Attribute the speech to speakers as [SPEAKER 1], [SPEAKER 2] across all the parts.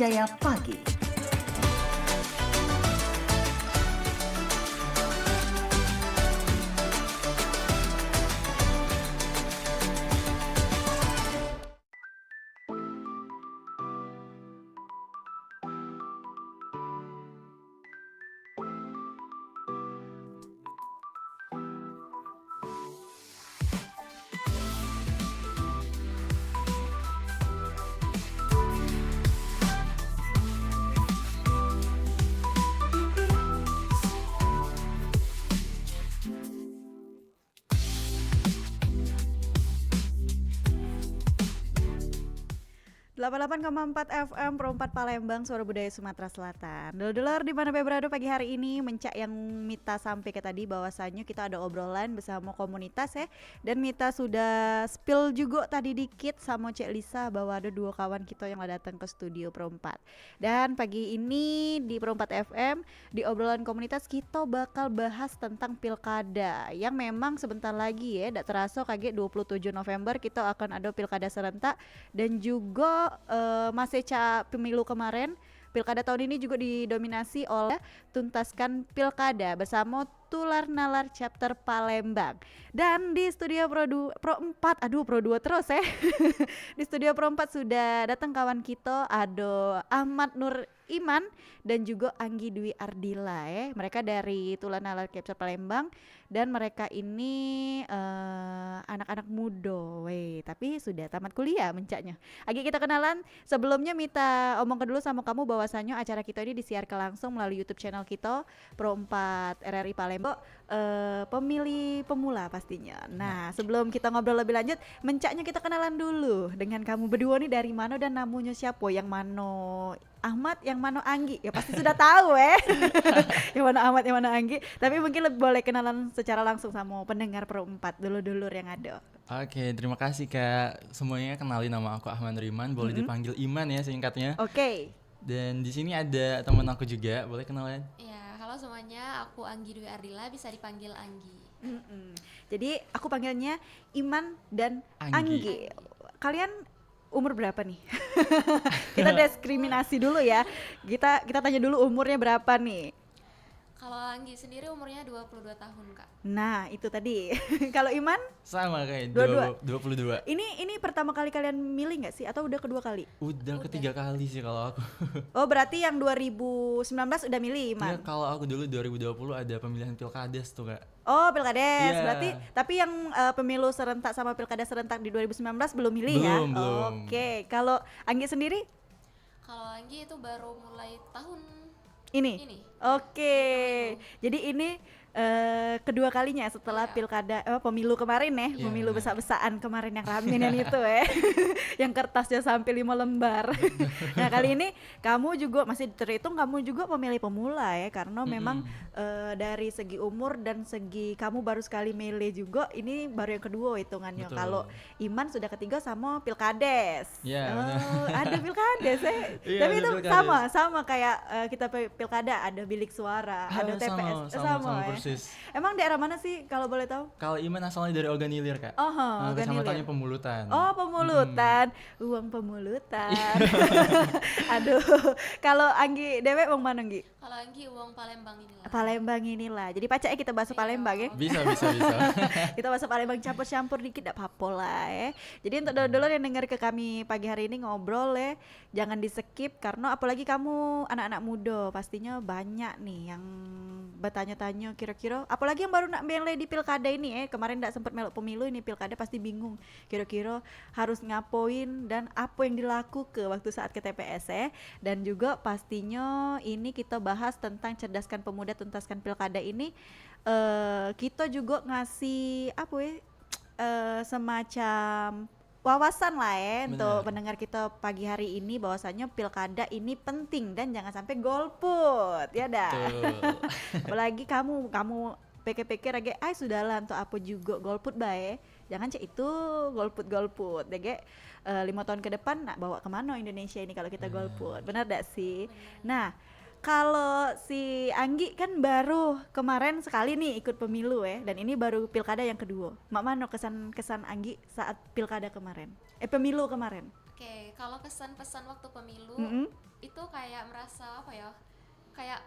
[SPEAKER 1] Jaya Pagi.
[SPEAKER 2] Delapan 88,4 FM Perempat Palembang, Suara Budaya Sumatera Selatan. Dulur-dulur di mana berada pagi hari ini, Mencak yang Mita sampai ke tadi bahwasannya kita ada obrolan bersama komunitas ya. Dan Mita sudah spill juga tadi dikit sama Cek Lisa bahwa ada dua kawan kita yang datang ke studio Perempat. Dan pagi ini di Perempat FM di obrolan komunitas kita bakal bahas tentang pilkada yang memang sebentar lagi ya, tidak terasa kaget 27 November kita akan ada pilkada serentak. Dan juga Maseca pemilu kemarin, pilkada tahun ini juga didominasi oleh tuntaskan pilkada bersama Tular Nalar Chapter Palembang. Dan di studio Pro 4, Pro 2 terus ya. Di studio Pro 4 sudah datang kawan kita, ada Ahmad Nur Iman dan juga Anggi Dwi Ardila ya. Mereka dari Tular Nalar Chapter Palembang dan mereka ini anak-anak muda tapi sudah tamat kuliah mencaknya. Agi kita kenalan, sebelumnya Mita omong dulu sama kamu bahwasannya acara kita ini disiarkan langsung melalui YouTube channel kita Pro 4 RRI Palembang. Pemilih pemula pastinya. Nah, sebelum kita ngobrol lebih lanjut, mencaknya kita kenalan dulu dengan kamu berdua nih, dari mana dan namanya siapa? Yang mana Ahmad, yang mana Anggi? Ya pasti sudah tahu yang mana Ahmad, yang mana Anggi. Tapi mungkin boleh kenalan secara langsung sama pendengar Pro 4 dulur-dulur yang ada.
[SPEAKER 3] Oke, terima kasih Kak. Semuanya kenalin, nama aku Ahmad Riman, boleh dipanggil Iman ya singkatnya.
[SPEAKER 2] Oke.
[SPEAKER 3] Dan di sini ada teman aku juga, boleh kenalan?
[SPEAKER 4] Ya, halo semuanya, aku Anggi Dwi Ardila, bisa dipanggil Anggi.
[SPEAKER 2] Jadi aku panggilnya Iman dan Anggi. Kalian umur berapa nih? Kita diskriminasi dulu ya. Kita tanya dulu umurnya berapa nih?
[SPEAKER 4] Kalau Anggi sendiri umurnya 22 tahun, Kak.
[SPEAKER 2] Nah, itu tadi. Kalau Iman?
[SPEAKER 3] Sama kayak 22.
[SPEAKER 2] Ini pertama kali kalian milih nggak sih? Atau udah kedua kali?
[SPEAKER 3] Udah ketiga kali sih kalau aku.
[SPEAKER 2] Oh, berarti yang 2019 udah milih, Iman?
[SPEAKER 3] Ya, kalau aku dulu 2020 ada pemilihan pilkades tuh Kak.
[SPEAKER 2] Oh, pilkades.
[SPEAKER 3] Yeah.
[SPEAKER 2] Berarti tapi yang pemilu serentak sama pilkada serentak di 2019 belum milih ya?
[SPEAKER 3] Belum.
[SPEAKER 2] Oke. Kalau Anggi sendiri?
[SPEAKER 4] Kalau Anggi itu baru mulai tahun
[SPEAKER 2] ini. Oke. Jadi ini kedua kalinya setelah pilkada pemilu kemarin ya, pemilu besar-besaran kemarin yang ramean itu yang kertasnya sampai 5 lembar. Nah, kali ini kamu juga masih terhitung kamu juga pemilih pemula ya, karena memang dari segi umur dan segi kamu baru sekali milih juga, ini baru yang kedua hitungannya. Kalau Iman sudah ketiga sama pilkades. Ada pilkades ya. Tapi itu pilkades. sama kayak kita pilkada, ada bilik suara, ada TPS sama ya.
[SPEAKER 3] Persis.
[SPEAKER 2] Emang daerah mana sih kalau boleh tahu?
[SPEAKER 3] Kalau Iman asalnya dari Oganilir Kak. Kecamatannya Pemulutan.
[SPEAKER 2] Oh, Pemulutan. Uang Pemulutan. Aduh. Kalau Anggi Dewe mau mana Anggi?
[SPEAKER 4] Kalau Anggi uang Palembang inilah.
[SPEAKER 2] Palembang inilah. Jadi pacaknya kita bahas Palembang ya.
[SPEAKER 3] Bisa.
[SPEAKER 2] Kita bahas Palembang campur-campur dikit, enggak apa-apa lah ya. Jadi untuk dulur yang dengar ke kami pagi hari ini ngobrol ya, jangan di-skip karena apalagi kamu anak-anak muda pastinya banyak nih yang bertanya-tanya kira-kira, apalagi yang baru nak milih di pilkada ini kemarin enggak sempat melok pemilu, ini pilkada pasti bingung kira-kira harus ngapain dan apa yang dilakukan waktu saat ke TPS dan juga pastinya ini kita bahas tentang cerdaskan pemuda tuntaskan pilkada ini. Kita juga ngasih semacam wawasan lah untuk pendengar kita pagi hari ini bahwasanya pilkada ini penting dan jangan sampai golput ya dah. Apalagi kamu pikir-pikir lagi sudahlah untuk apa juga golput bae, jangan cek itu golput dege 5 tahun ke depan nak bawa kemana Indonesia ini kalau kita golput, benar gak sih? Nah, kalau si Anggi kan baru kemarin sekali nih ikut pemilu dan ini baru pilkada yang kedua. Mak mana kesan Anggi saat pilkada kemarin? Pemilu kemarin.
[SPEAKER 4] Oke, kalau kesan-pesan waktu pemilu itu tuh kayak merasa apa ya, kayak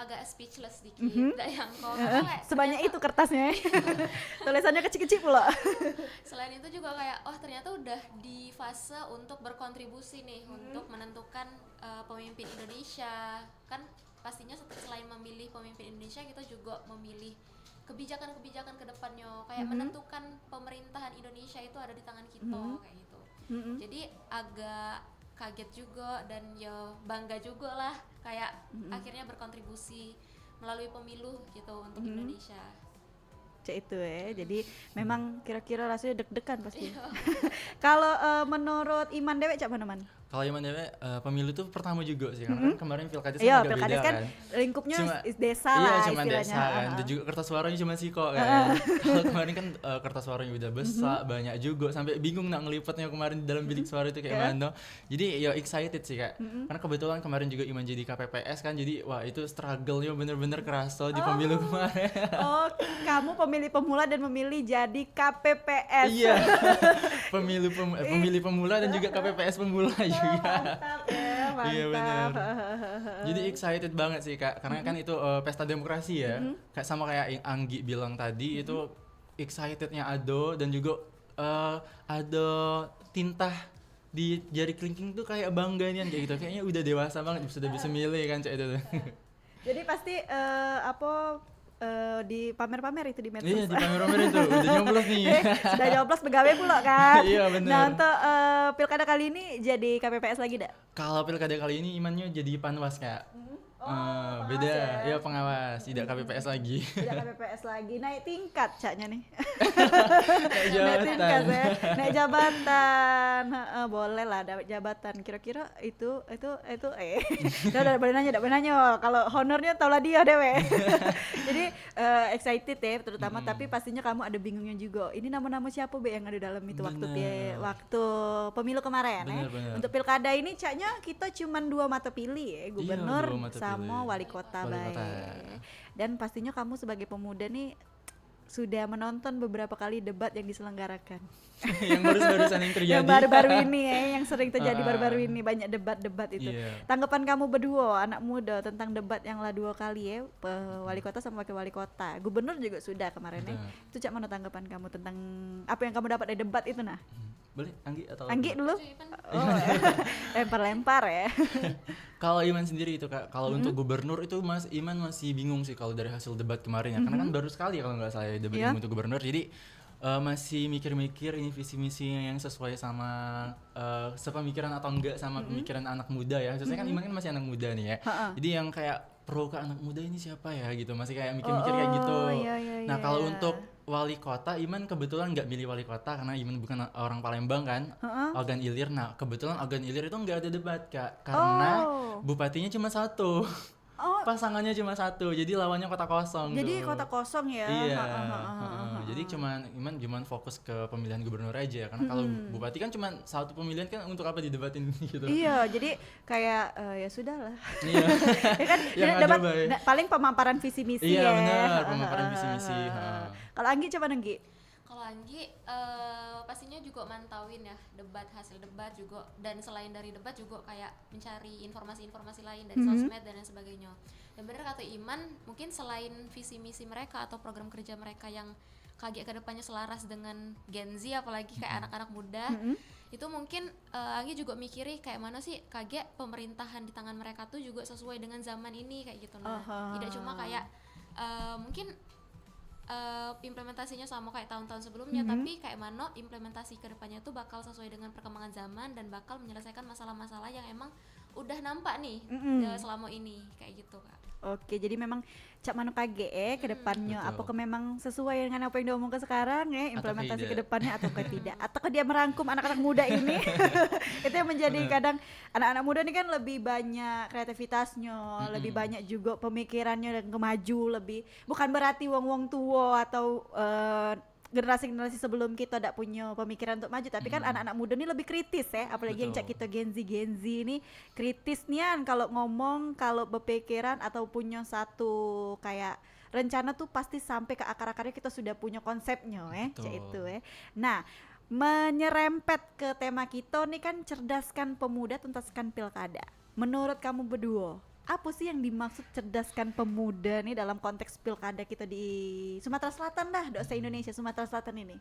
[SPEAKER 4] agak speechless dikit. Nggak yang karena kayak
[SPEAKER 2] Sebanyak itu
[SPEAKER 4] ternyata
[SPEAKER 2] kertasnya. Tulisannya kecil-kecil pula.
[SPEAKER 4] selain itu juga kayak ternyata udah di fase untuk berkontribusi nih untuk menentukan pemimpin Indonesia. Kan pastinya selain memilih pemimpin Indonesia, kita juga memilih kebijakan-kebijakan ke depannya, kayak menentukan pemerintahan Indonesia itu ada di tangan kita kayak gitu. Jadi agak kaget juga dan ya bangga juga lah, kayak akhirnya berkontribusi melalui pemilu gitu untuk Indonesia.
[SPEAKER 2] Cek itu jadi memang kira-kira rasanya deg-degan pasti. Kalau menurut Iman dewek cak mana-man?
[SPEAKER 3] Kalau Iman Dewe, pemilu itu pertama juga sih, karena kan kemarin Pilkada sama
[SPEAKER 2] Iya,
[SPEAKER 3] agak
[SPEAKER 2] pilkada
[SPEAKER 3] beda
[SPEAKER 2] kan
[SPEAKER 3] kan.
[SPEAKER 2] lingkupnya
[SPEAKER 3] Cuma-
[SPEAKER 2] desa
[SPEAKER 3] Iya,
[SPEAKER 2] lah
[SPEAKER 3] cuma
[SPEAKER 2] istilahnya.
[SPEAKER 3] desa kan, dan juga kertas suaranya cuma siko kan. Kalau kemarin kan kertas suaranya udah besar, banyak juga, sampai bingung nak ngelipatnya kemarin di dalam bilik suara itu kayak mana. Jadi ya excited sih Kak, karena kebetulan kemarin juga Iman jadi KPPS kan, jadi wah itu struggle-nya bener-bener kerasa di pemilu kemarin.
[SPEAKER 2] Oh, kamu pemilih pemula dan memilih jadi KPPS.
[SPEAKER 3] Iya, pemilih pemula dan juga KPPS pemula juga.
[SPEAKER 2] Mantap ya, mantap.
[SPEAKER 3] Iya benar. Jadi excited banget sih Kak, karena kan itu pesta demokrasi ya. Kayak sama kayak yang Anggi bilang tadi, itu excitednya Ado, dan juga ada tinta di jari kelingking tuh kayak bangga nih kayak gitu. Kayaknya udah dewasa banget, sudah bisa milih kan cak itu tuh.
[SPEAKER 2] Jadi pasti di pamer-pamer itu di medsos.
[SPEAKER 3] Iya di pamer-pamer itu udah nyoblos nih.
[SPEAKER 2] Sudah nyoblos pegawai pula kan.
[SPEAKER 3] Iya, bener.
[SPEAKER 2] Nah untuk pilkada kali ini jadi KPPS lagi dak?
[SPEAKER 3] Kalau pilkada kali ini Imannya jadi panwas Kak.
[SPEAKER 2] pengawas
[SPEAKER 3] Beda,
[SPEAKER 2] ya?
[SPEAKER 3] ya pengawas, tidak KPPS lagi.
[SPEAKER 2] Tidak KPPS lagi, naik tingkat caknya nih.
[SPEAKER 3] Kayak
[SPEAKER 2] Naik tingkat
[SPEAKER 3] jabatan.
[SPEAKER 2] ya, naik jabatan. Boleh lah dapat jabatan. Kira-kira itu udah boleh nanya. Kalau honornya tau lah dia dewe. Jadi excited ya terutama, tapi pastinya kamu ada bingungnya juga. Ini nama-nama siapa be yang ada dalam itu waktu
[SPEAKER 3] Bener.
[SPEAKER 2] waktu pemilu kemarin ya.
[SPEAKER 3] Bener.
[SPEAKER 2] Untuk pilkada ini caknya kita cuman 2 mata pilih ya, gubernur
[SPEAKER 3] 2 mata
[SPEAKER 2] sama
[SPEAKER 3] pilih.
[SPEAKER 2] wali kota
[SPEAKER 3] Wali
[SPEAKER 2] baik.
[SPEAKER 3] kota.
[SPEAKER 2] Dan pastinya kamu sebagai pemuda nih sudah menonton beberapa kali debat yang diselenggarakan.
[SPEAKER 3] Yang baru-barusan yang terjadi.
[SPEAKER 2] Yang baru-baru ini ya, yang sering terjadi
[SPEAKER 3] Ah.
[SPEAKER 2] baru-baru ini, banyak debat-debat itu.
[SPEAKER 3] Iya.
[SPEAKER 2] Tanggapan kamu berdua anak muda tentang debat yang lah 2 kali ya, wali kota sama wakil wali kota. Gubernur juga sudah kemarin ya.
[SPEAKER 3] Benar.
[SPEAKER 2] Itu cak mana tanggapan kamu tentang apa yang kamu dapat dari debat itu nah?
[SPEAKER 3] Boleh Anggi atau
[SPEAKER 2] Anggi dulu.
[SPEAKER 4] Cuy, Pan.
[SPEAKER 2] Oh, lempar-lempar ya.
[SPEAKER 3] Kalau Iman sendiri itu Kak, kalau untuk gubernur itu Iman masih bingung sih kalau dari hasil debat kemarin ya, karena kan baru sekali kalau nggak salah ya debat
[SPEAKER 2] Iya.
[SPEAKER 3] ini untuk gubernur, jadi masih mikir-mikir ini visi misinya yang sesuai sama sepemikiran atau enggak sama pemikiran anak muda ya. Khususnya kan Iman kan masih anak muda nih ya. Jadi yang kayak pro ke anak muda ini siapa ya gitu, masih kayak mikir-mikir kayak gitu.
[SPEAKER 2] Iya,
[SPEAKER 3] Nah
[SPEAKER 2] iya,
[SPEAKER 3] kalau
[SPEAKER 2] iya.
[SPEAKER 3] untuk wali kota, Iman kebetulan nggak milih wali kota karena Iman bukan orang Palembang kan, Ogan Ilir. Nah kebetulan Ogan Ilir itu nggak ada debat Kak, karena
[SPEAKER 2] Oh.
[SPEAKER 3] bupatinya cuma satu.
[SPEAKER 2] Oh.
[SPEAKER 3] Pasangannya cuma satu, jadi lawannya kota kosong.
[SPEAKER 2] Jadi
[SPEAKER 3] tuh.
[SPEAKER 2] kota kosong ya.
[SPEAKER 3] Iya.
[SPEAKER 2] Ha.
[SPEAKER 3] Jadi Iman fokus ke pemilihan gubernur aja, karena kalau bupati kan cuma satu pemilihan kan, untuk apa didebatin gitu.
[SPEAKER 2] Iya, jadi kayak ya sudahlah.
[SPEAKER 3] Iya.
[SPEAKER 2] Ya kan
[SPEAKER 3] Yang
[SPEAKER 2] debat
[SPEAKER 3] ada, Bay.
[SPEAKER 2] paling pemaparan visi misi
[SPEAKER 3] Iya,
[SPEAKER 2] ya.
[SPEAKER 3] benar, pemaparan visi misi.
[SPEAKER 2] Kalau Anggi coba Anggi.
[SPEAKER 4] Kalau Anggi pastinya juga mantauin ya hasil debat juga, dan selain dari debat juga kayak mencari informasi-informasi lain dari sosmed dan lain sebagainya. Dan benar kata Iman, mungkin selain visi misi mereka atau program kerja mereka yang KG kedepannya selaras dengan Gen Z, apalagi kayak anak-anak muda, itu mungkin Anggi juga mikiri kayak mana sih KG pemerintahan di tangan mereka tuh juga sesuai dengan zaman ini kayak gitu. Nah, tidak cuma kayak mungkin implementasinya sama kayak tahun-tahun sebelumnya, tapi kayak mana implementasi ke depannya tuh bakal sesuai dengan perkembangan zaman dan bakal menyelesaikan masalah-masalah yang emang udah nampak nih selama ini kayak gitu Kak.
[SPEAKER 2] Oke, jadi memang cak manu KGE ke depannya
[SPEAKER 3] Betul.
[SPEAKER 2] apakah memang sesuai dengan apa yang diomongkan sekarang ya, implementasi ke
[SPEAKER 3] tidak.
[SPEAKER 2] depannya atau tidak, atau dia merangkum anak-anak muda ini. Itu yang menjadi kadang anak-anak muda ini kan lebih banyak kreativitasnya, lebih banyak juga pemikirannya dan kemaju, lebih bukan berarti wong-wong tua atau generasi-generasi sebelum kita tidak punya pemikiran untuk maju, tapi kan anak-anak muda ini lebih kritis ya, apalagi yang
[SPEAKER 3] Betul.
[SPEAKER 2] cak kita Gen Z ini kritis nian kalau ngomong, kalau berpikiran atau punya satu kayak rencana tuh pasti sampai ke akar-akarnya kita sudah punya konsepnya cak
[SPEAKER 3] Betul.
[SPEAKER 2] itu Nah, menyerempet ke tema kita nih kan cerdaskan pemuda tuntaskan pilkada. menurut kamu berdua, apa sih yang dimaksud cerdaskan pemuda nih dalam konteks pilkada kita di Sumatera Selatan dah, se Indonesia Sumatera Selatan ini?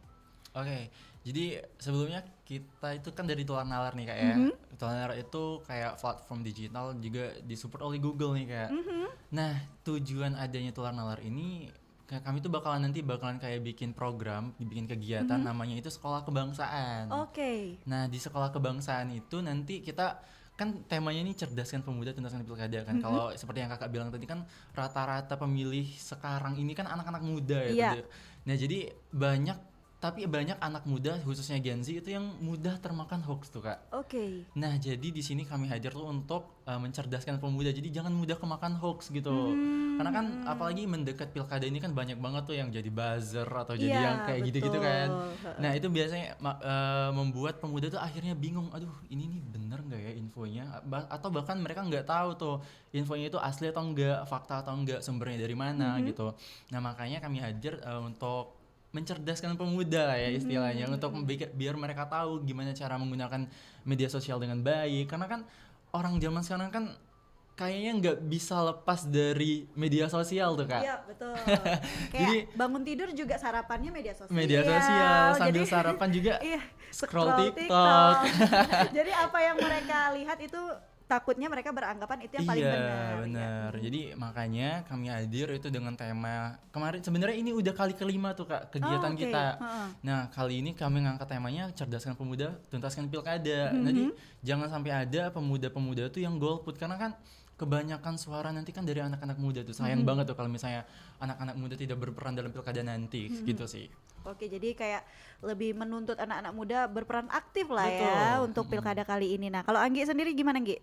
[SPEAKER 3] Oke, jadi sebelumnya kita itu kan dari Tular Nalar nih Kak ya. Tular Nalar itu kayak platform digital juga disupport oleh Google nih Kak. Nah, tujuan adanya Tular Nalar ini kami tuh bakalan kayak bikin program, bikin kegiatan namanya itu Sekolah Kebangsaan.
[SPEAKER 2] Oke.
[SPEAKER 3] Nah, di Sekolah Kebangsaan itu nanti kita kan temanya ini cerdaskan pemuda tuntaskan pilkada kan. Kalau seperti yang Kakak bilang tadi kan rata-rata pemilih sekarang ini kan anak-anak muda ya.
[SPEAKER 2] Iya.
[SPEAKER 3] Nah, jadi banyak anak muda khususnya Gen Z itu yang mudah termakan hoax tuh Kak.
[SPEAKER 2] Oke.
[SPEAKER 3] Nah, jadi di sini kami hadir tuh untuk mencerdaskan pemuda. Jadi jangan mudah kemakan hoax gitu. Karena kan apalagi mendekat pilkada ini kan banyak banget tuh yang jadi buzzer atau jadi
[SPEAKER 2] Iya,
[SPEAKER 3] yang kayak gitu-gitu kan.
[SPEAKER 2] betul.
[SPEAKER 3] Nah, itu biasanya membuat pemuda tuh akhirnya bingung, aduh ini nih bener nggak ya infonya? Atau bahkan mereka nggak tahu tuh infonya itu asli atau enggak, fakta atau enggak, sumbernya dari mana gitu. Nah, makanya kami hadir untuk mencerdaskan pemuda ya istilahnya, untuk biar mereka tahu gimana cara menggunakan media sosial dengan baik. Karena kan orang zaman sekarang kan kayaknya nggak bisa lepas dari media sosial tuh Kak.
[SPEAKER 2] Iya betul. Kayak
[SPEAKER 3] Jadi,
[SPEAKER 2] bangun tidur juga sarapannya media sosial.
[SPEAKER 3] media sosial sambil
[SPEAKER 2] Jadi,
[SPEAKER 3] sarapan juga
[SPEAKER 2] iya,
[SPEAKER 3] scroll TikTok.
[SPEAKER 2] Jadi apa yang mereka lihat itu takutnya mereka beranggapan itu yang paling
[SPEAKER 3] Iya,
[SPEAKER 2] benar.
[SPEAKER 3] benar.
[SPEAKER 2] Ya.
[SPEAKER 3] Jadi makanya kami hadir itu dengan tema kemarin, sebenarnya ini udah kali kelima tuh Kak kegiatan
[SPEAKER 2] oke.
[SPEAKER 3] kita.
[SPEAKER 2] Heeh.
[SPEAKER 3] Nah, kali ini kami ngangkat temanya cerdaskan pemuda, tuntaskan pilkada. Jadi jangan sampai ada pemuda-pemuda tuh yang golput, karena kan kebanyakan suara nanti kan dari anak-anak muda tuh. Sayang banget tuh kalau misalnya anak-anak muda tidak berperan dalam pilkada nanti gitu sih.
[SPEAKER 2] Oke, jadi kayak lebih menuntut anak-anak muda berperan aktif lah ya
[SPEAKER 3] Betul.
[SPEAKER 2] untuk pilkada kali ini. Nah, kalau Anggi sendiri gimana, Anggi?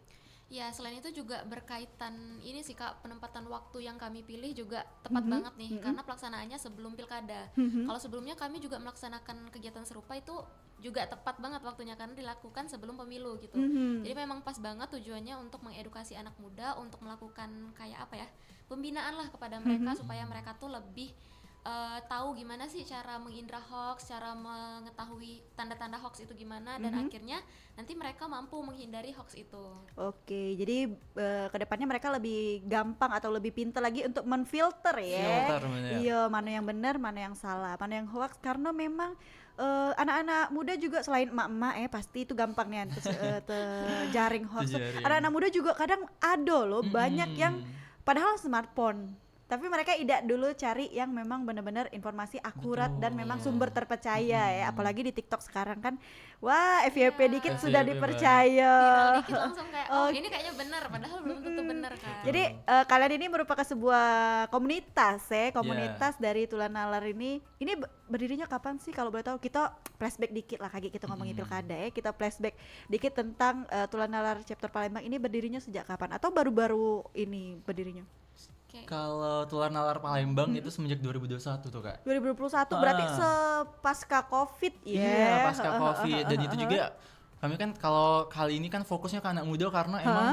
[SPEAKER 4] Ya, selain itu juga berkaitan ini sih Kak, penempatan waktu yang kami pilih juga tepat banget nih, karena pelaksanaannya sebelum pilkada. Kalau sebelumnya kami juga melaksanakan kegiatan serupa itu juga tepat banget waktunya karena dilakukan sebelum pemilu gitu. Jadi memang pas banget tujuannya untuk mengedukasi anak muda untuk melakukan kayak apa ya, pembinaan lah kepada mereka supaya mereka tuh lebih tahu gimana sih cara mengindra hoax, cara mengetahui tanda-tanda hoax itu gimana, dan akhirnya nanti mereka mampu menghindari hoax itu.
[SPEAKER 2] Oke, jadi kedepannya mereka lebih gampang atau lebih pintar lagi untuk menfilter ya.
[SPEAKER 3] Filter, bener.
[SPEAKER 2] Iya, mana yang benar, mana yang salah, mana yang hoax, karena memang anak-anak muda juga selain emak-emak pasti itu gampang nih terjaring hoax.
[SPEAKER 3] Terjaring.
[SPEAKER 2] Anak-anak muda juga kadang ada loh banyak yang padahal smartphone, tapi mereka tidak dulu cari yang memang benar-benar informasi akurat dan memang sumber terpercaya ya. Apalagi di TikTok sekarang kan, wah FYP dikit
[SPEAKER 3] FYP
[SPEAKER 2] sudah
[SPEAKER 3] banget.
[SPEAKER 2] dipercaya.
[SPEAKER 4] Viral dikit langsung kayak oh ini kayaknya benar, padahal belum tentu benar kan.
[SPEAKER 2] Jadi kalian ini merupakan sebuah komunitas ya, komunitas dari Tular Nalar ini. Ini berdirinya kapan sih kalau boleh tahu? Kita flashback dikit lah kaki kita ngomongin pilkada ya. Kita flashback dikit tentang Tular Nalar chapter Palembang ini berdirinya sejak kapan? Atau baru-baru ini berdirinya?
[SPEAKER 4] Kayak
[SPEAKER 3] Kalau Tular Nalar Palembang itu semenjak 2021 tuh Kak.
[SPEAKER 2] 2021 berarti pasca Covid ya.
[SPEAKER 3] Iya, pasca Covid. Dan itu juga kami kan kalau kali ini kan fokusnya ke anak muda karena emang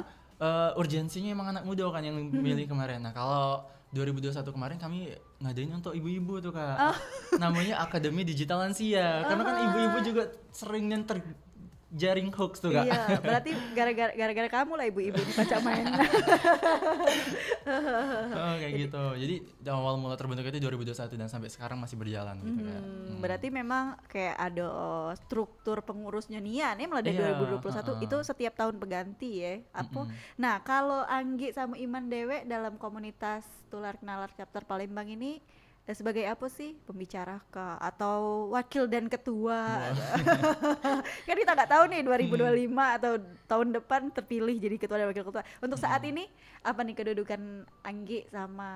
[SPEAKER 3] urgensinya emang anak muda kan yang milih kemarin. Nah, kalau 2021 kemarin kami ngadain untuk ibu-ibu tuh Kak. Namanya Akademi Digital Lansia. Karena kan ibu-ibu juga sering yang terjaring hoax tuh Kak.
[SPEAKER 2] Iya, berarti gara-gara kamu lah ibu-ibu ini baca main.
[SPEAKER 3] Kayak gitu. Jadi awal mula terbentuk itu 2021 dan sampai sekarang masih berjalan gitu Kak.
[SPEAKER 2] Berarti memang kayak ada struktur pengurusnya Nian ya mulai dari
[SPEAKER 3] Iya,
[SPEAKER 2] 2021 itu setiap tahun berganti ya. Nah, kalau Anggi sama Iman Dewe dalam komunitas Tular Nalar chapter Palembang ini sebagai apa sih, pembicara kah atau wakil dan ketua? Kan kita nggak tahu nih 2025 atau tahun depan terpilih jadi ketua dan wakil ketua. Untuk saat ini apa nih kedudukan Anggi sama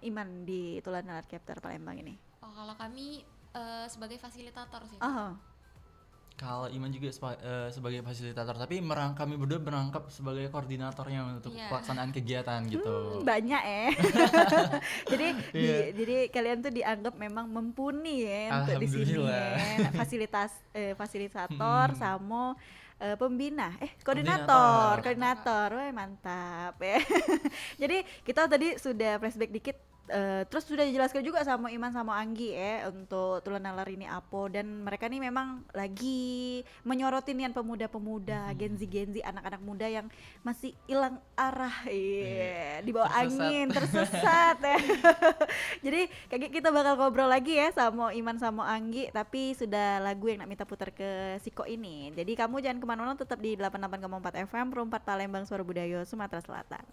[SPEAKER 2] Iman di Tular Nalar chapter Palembang ini?
[SPEAKER 4] oh, kalau kami sebagai fasilitator sih.
[SPEAKER 3] Kalau Iman juga sebagai fasilitator, tapi kami berdua berangkap sebagai koordinatornya untuk
[SPEAKER 4] Iya.
[SPEAKER 3] pelaksanaan kegiatan gitu.
[SPEAKER 2] Banyak jadi jadi kalian tuh dianggap memang mumpuni ya untuk di sini ya. Fasilitator sama pembina koordinator. Wah, mantap ya. Jadi kita tadi sudah flashback dikit Terus sudah dijelaskan juga sama Iman sama Anggi ya untuk tulen nalar ini apa, dan mereka nih memang lagi menyorotin yang pemuda-pemuda, Gen Z anak-anak muda yang masih hilang arah di bawah
[SPEAKER 3] Tersesat.
[SPEAKER 2] angin, tersesat ya. Jadi kayak kita bakal ngobrol lagi ya sama Iman sama Anggi, tapi sudah lagu yang nak minta putar ke Siko ini. Jadi kamu jangan kemana-mana, tetap di 88,4 FM Perempat Palembang, Suara Budaya Sumatera Selatan.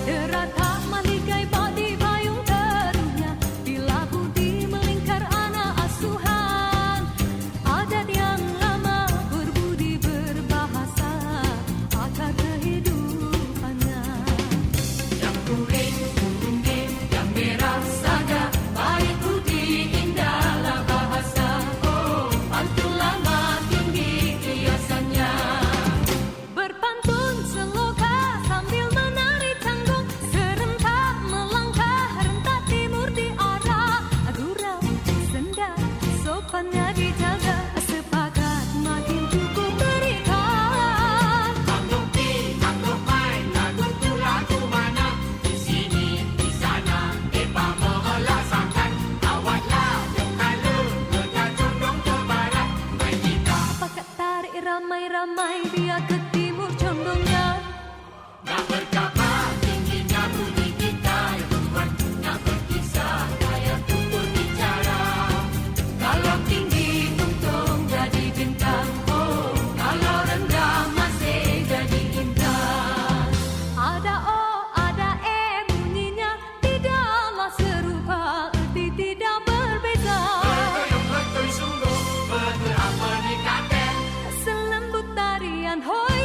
[SPEAKER 1] Derata maligai padi payung terunya, bila budi melingkar anak asuhan. Adat yang lama berbudi berbahasa, akar kehidupannya. Yang kuning, kuning, yang merah saga, baik budi indahlah bahasa. Oh, pantun lama tinggi kiasannya. Berpantun seloka sambil menari canggung, serentak melangkah rentak timur di arah gurau senda, sopannya dijaga, sepakat makin cukup berikan. Tanggung pi, tanggung main, lagu tu lagu mana, di sini, di sana, depa mengolah sangkan. Awatlah yang kalau kita condong ke barat, main kita. Pakat tarik ramai-ramai, biar ke timur condongnya. Nak berkabar tingginya budi kita yang kuat, nak berkisah gaya tutur bicara. Kalau tinggi untung jadi bintang, oh kalau rendah masih jadi intan. Ada oh ada bunyinya, tidaklah serupa, erti tidak berbeza. Betul sungguh, betul apa dikatakan. Selembut tarian hoi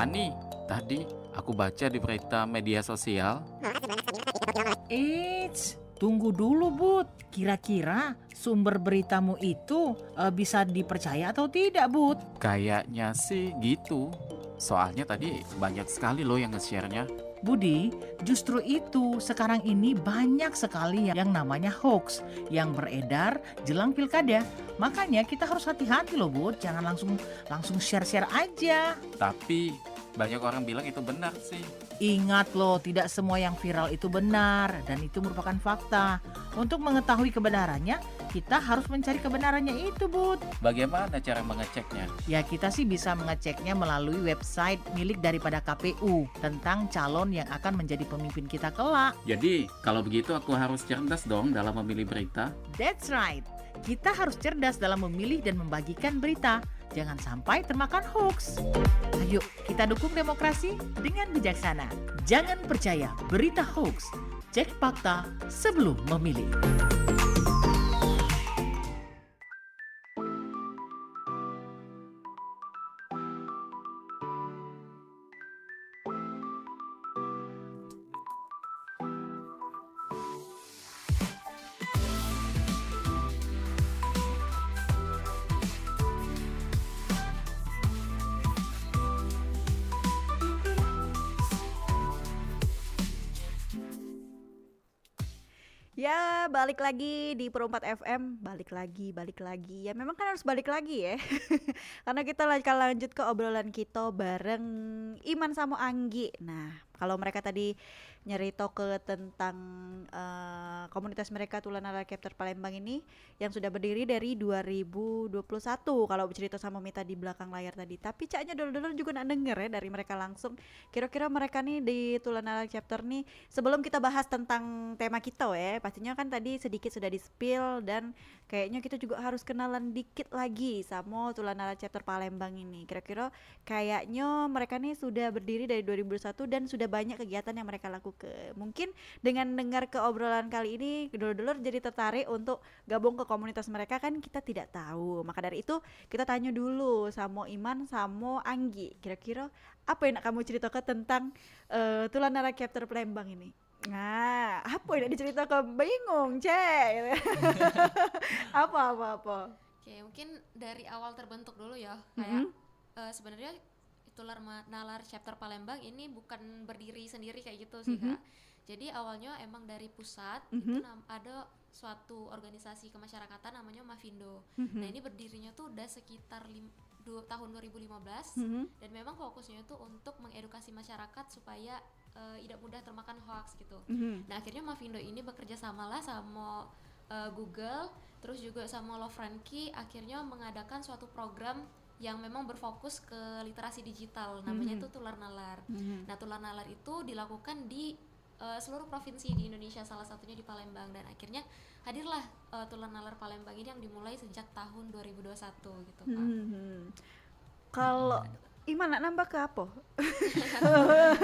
[SPEAKER 5] Ani, tadi aku baca di berita media sosial.
[SPEAKER 6] Eits, tunggu dulu Bud. Kira-kira sumber beritamu itu bisa dipercaya atau tidak Bud?
[SPEAKER 5] Kayaknya sih gitu. Soalnya tadi banyak sekali loh yang nge-share-nya.
[SPEAKER 6] Budi, justru itu sekarang ini banyak sekali yang namanya hoax yang beredar jelang pilkada. Makanya kita harus hati-hati loh Bud, jangan langsung share-share aja.
[SPEAKER 5] Tapi banyak orang bilang itu benar sih.
[SPEAKER 6] Ingat loh, tidak semua yang viral itu benar dan itu merupakan fakta. Untuk mengetahui kebenarannya, kita harus mencari kebenarannya itu Bud.
[SPEAKER 5] Bagaimana cara mengeceknya?
[SPEAKER 6] Ya kita sih bisa mengeceknya melalui website milik daripada KPU tentang calon yang akan menjadi pemimpin kita kelak.
[SPEAKER 5] Jadi kalau begitu aku harus cerdas dong dalam memilih berita.
[SPEAKER 6] That's right. Kita harus cerdas dalam memilih dan membagikan berita. Jangan sampai termakan hoax. Ayo kita dukung demokrasi dengan bijaksana. Jangan percaya berita hoax. Cek fakta sebelum memilih.
[SPEAKER 2] Ya, balik lagi di Perumpat FM, balik lagi. Ya memang kan harus balik lagi ya. Karena kita akan lanjut ke obrolan kita bareng Iman sama Anggi. Nah, kalau mereka tadi nyerito ke tentang komunitas mereka Tulanala Chapter Palembang ini yang sudah berdiri dari 2021 kalau bercerita sama Mita di belakang layar tadi. Tapi caknya dulu-dulu juga nak denger ya dari mereka langsung. Kira-kira mereka nih di Tulanala Chapter nih, sebelum kita bahas tentang tema kita ya, pastinya kan tadi sedikit sudah di-spill dan kayaknya kita juga harus kenalan dikit lagi sama Tulanala Chapter Palembang ini. Kira-kira kayaknya mereka nih sudah berdiri dari 2021 dan sudah banyak kegiatan yang mereka lakukan. Mungkin dengan dengar ke obrolan kali ini dulur-dulur jadi tertarik untuk gabung ke komunitas mereka, kan kita tidak tahu. Maka dari itu kita tanya dulu sama Iman sama Anggi, kira-kira apa yang nak kamu ceritakan tentang Tulanala Chapter Palembang ini? Nah, apa yang nak diceritakan? Bingung, cek. Apa.
[SPEAKER 4] Oke, mungkin dari awal terbentuk dulu ya. Kayak sebenarnya Tulanala Chapter Palembang ini bukan berdiri sendiri kayak gitu sih Kak. Jadi awalnya emang dari pusat itu ada suatu organisasi kemasyarakatan namanya Mavindo. Nah ini berdirinya tuh udah sekitar tahun 2015 dan memang fokusnya itu untuk mengedukasi masyarakat supaya tidak mudah termakan hoax gitu. Nah akhirnya Mavindo ini bekerja samalah sama Google, terus juga sama Love Frankie, akhirnya mengadakan suatu program yang memang berfokus ke literasi digital, namanya itu Tular Nalar. Nah Tular Nalar itu dilakukan di seluruh provinsi di Indonesia, salah satunya di Palembang, dan akhirnya hadirlah Tular Nalar Palembang ini yang dimulai sejak tahun 2021 gitu Pak.
[SPEAKER 2] Kalau Iman nak nambah ke apa?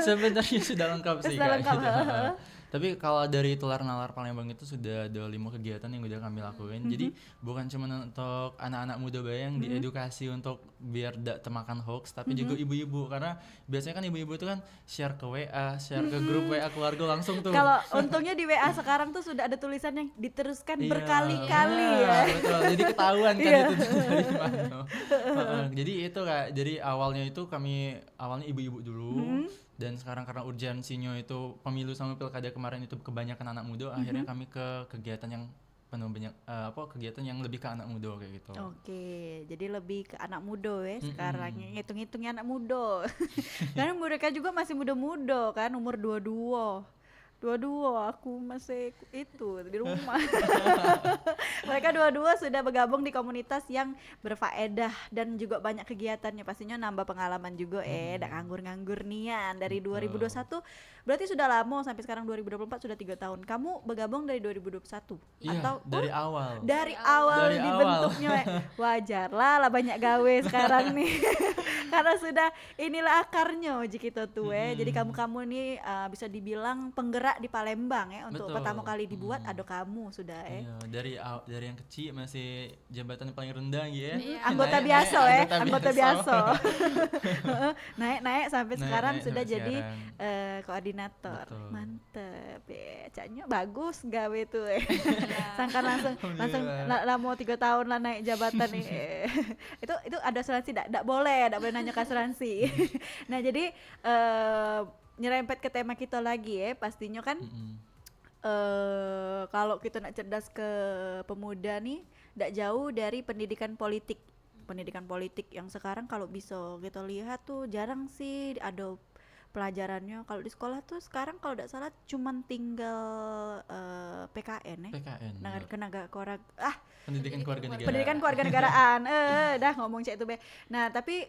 [SPEAKER 3] Sebenarnya sudah lengkap sih
[SPEAKER 2] Sudah
[SPEAKER 3] Kak.
[SPEAKER 2] lengkap,
[SPEAKER 3] Gitu. Tapi kalau dari Tular Nalar Palembang itu sudah ada 5 kegiatan yang udah kami lakuin. Jadi bukan cuma untuk anak-anak muda bayang diedukasi untuk biar tidak termakan hoax, tapi juga ibu-ibu, karena biasanya kan ibu-ibu itu kan share ke WA, share ke grup WA keluarga langsung tuh.
[SPEAKER 2] Kalau untungnya di WA sekarang tuh sudah ada tulisan yang diteruskan
[SPEAKER 3] Iya,
[SPEAKER 2] berkali-kali
[SPEAKER 3] iya,
[SPEAKER 2] ya.
[SPEAKER 3] betul. Jadi ketahuan kan
[SPEAKER 2] Iya.
[SPEAKER 3] itu dari mana. Jadi itu Kak, jadi awalnya itu kami ibu-ibu dulu. Dan sekarang karena urgensinya itu pemilu sama pilkada kemarin itu kebanyakan anak muda, akhirnya kami ke kegiatan yang penuh banyak kegiatan yang lebih ke anak muda kayak gitu.
[SPEAKER 2] Oke, jadi lebih ke anak muda ya sekarang. Ngitung-ngitungnya anak muda. Karena mereka juga masih muda-muda kan, umur 22, aku masih itu di rumah. Mereka dua-dua sudah bergabung di komunitas yang berfaedah dan juga banyak kegiatannya, pastinya nambah pengalaman juga dak nganggur-nganggur nian dari 2021. Berarti sudah lama, sampai sekarang 2024 sudah 3 tahun. Kamu bergabung dari 2021
[SPEAKER 3] Iya,
[SPEAKER 2] atau
[SPEAKER 3] dari awal.
[SPEAKER 2] dari awal
[SPEAKER 3] Dari
[SPEAKER 2] dibentuknya wajar lah banyak gawe sekarang nih. Karena sudah inilah akarnya jika tuh jadi kamu nih bisa dibilang penggerak bergerak di Palembang ya untuk
[SPEAKER 3] Betul.
[SPEAKER 2] pertama kali dibuat ada kamu sudah
[SPEAKER 3] Iya, dari yang kecil masih jabatan yang paling rendah gitu ya.
[SPEAKER 4] Iya.
[SPEAKER 2] anggota
[SPEAKER 3] Naik-
[SPEAKER 2] biasa
[SPEAKER 3] naik,
[SPEAKER 2] anggota biasa. naik sampai
[SPEAKER 3] Naik-
[SPEAKER 2] sekarang
[SPEAKER 3] naik
[SPEAKER 2] sudah
[SPEAKER 3] sampai
[SPEAKER 2] jadi
[SPEAKER 3] sekarang.
[SPEAKER 2] koordinator.
[SPEAKER 3] Betul.
[SPEAKER 2] Mantep ya, Caknya bagus gawe tuh.
[SPEAKER 4] Iya.
[SPEAKER 2] Sangka langsung
[SPEAKER 3] Alhamdulillah.
[SPEAKER 2] lah mau 3 tahun lah naik jabatan nih. itu ada asuransi enggak boleh nanya ke asuransi. Nah, jadi nyerempet ke tema kita lagi ya, pastinya kan
[SPEAKER 3] Mm-mm.
[SPEAKER 2] kalau kita nak cerdas ke pemuda nih tidak jauh dari pendidikan politik yang sekarang kalau bisa kita lihat tuh jarang sih ada pelajarannya. Kalau di sekolah tuh sekarang kalau tidak salah cuman tinggal PKN ya,
[SPEAKER 3] PKN. Pendidikan keluarga negara.
[SPEAKER 2] pendidikan kewarganegaraan. Dah ngomong cek itu be. Nah, tapi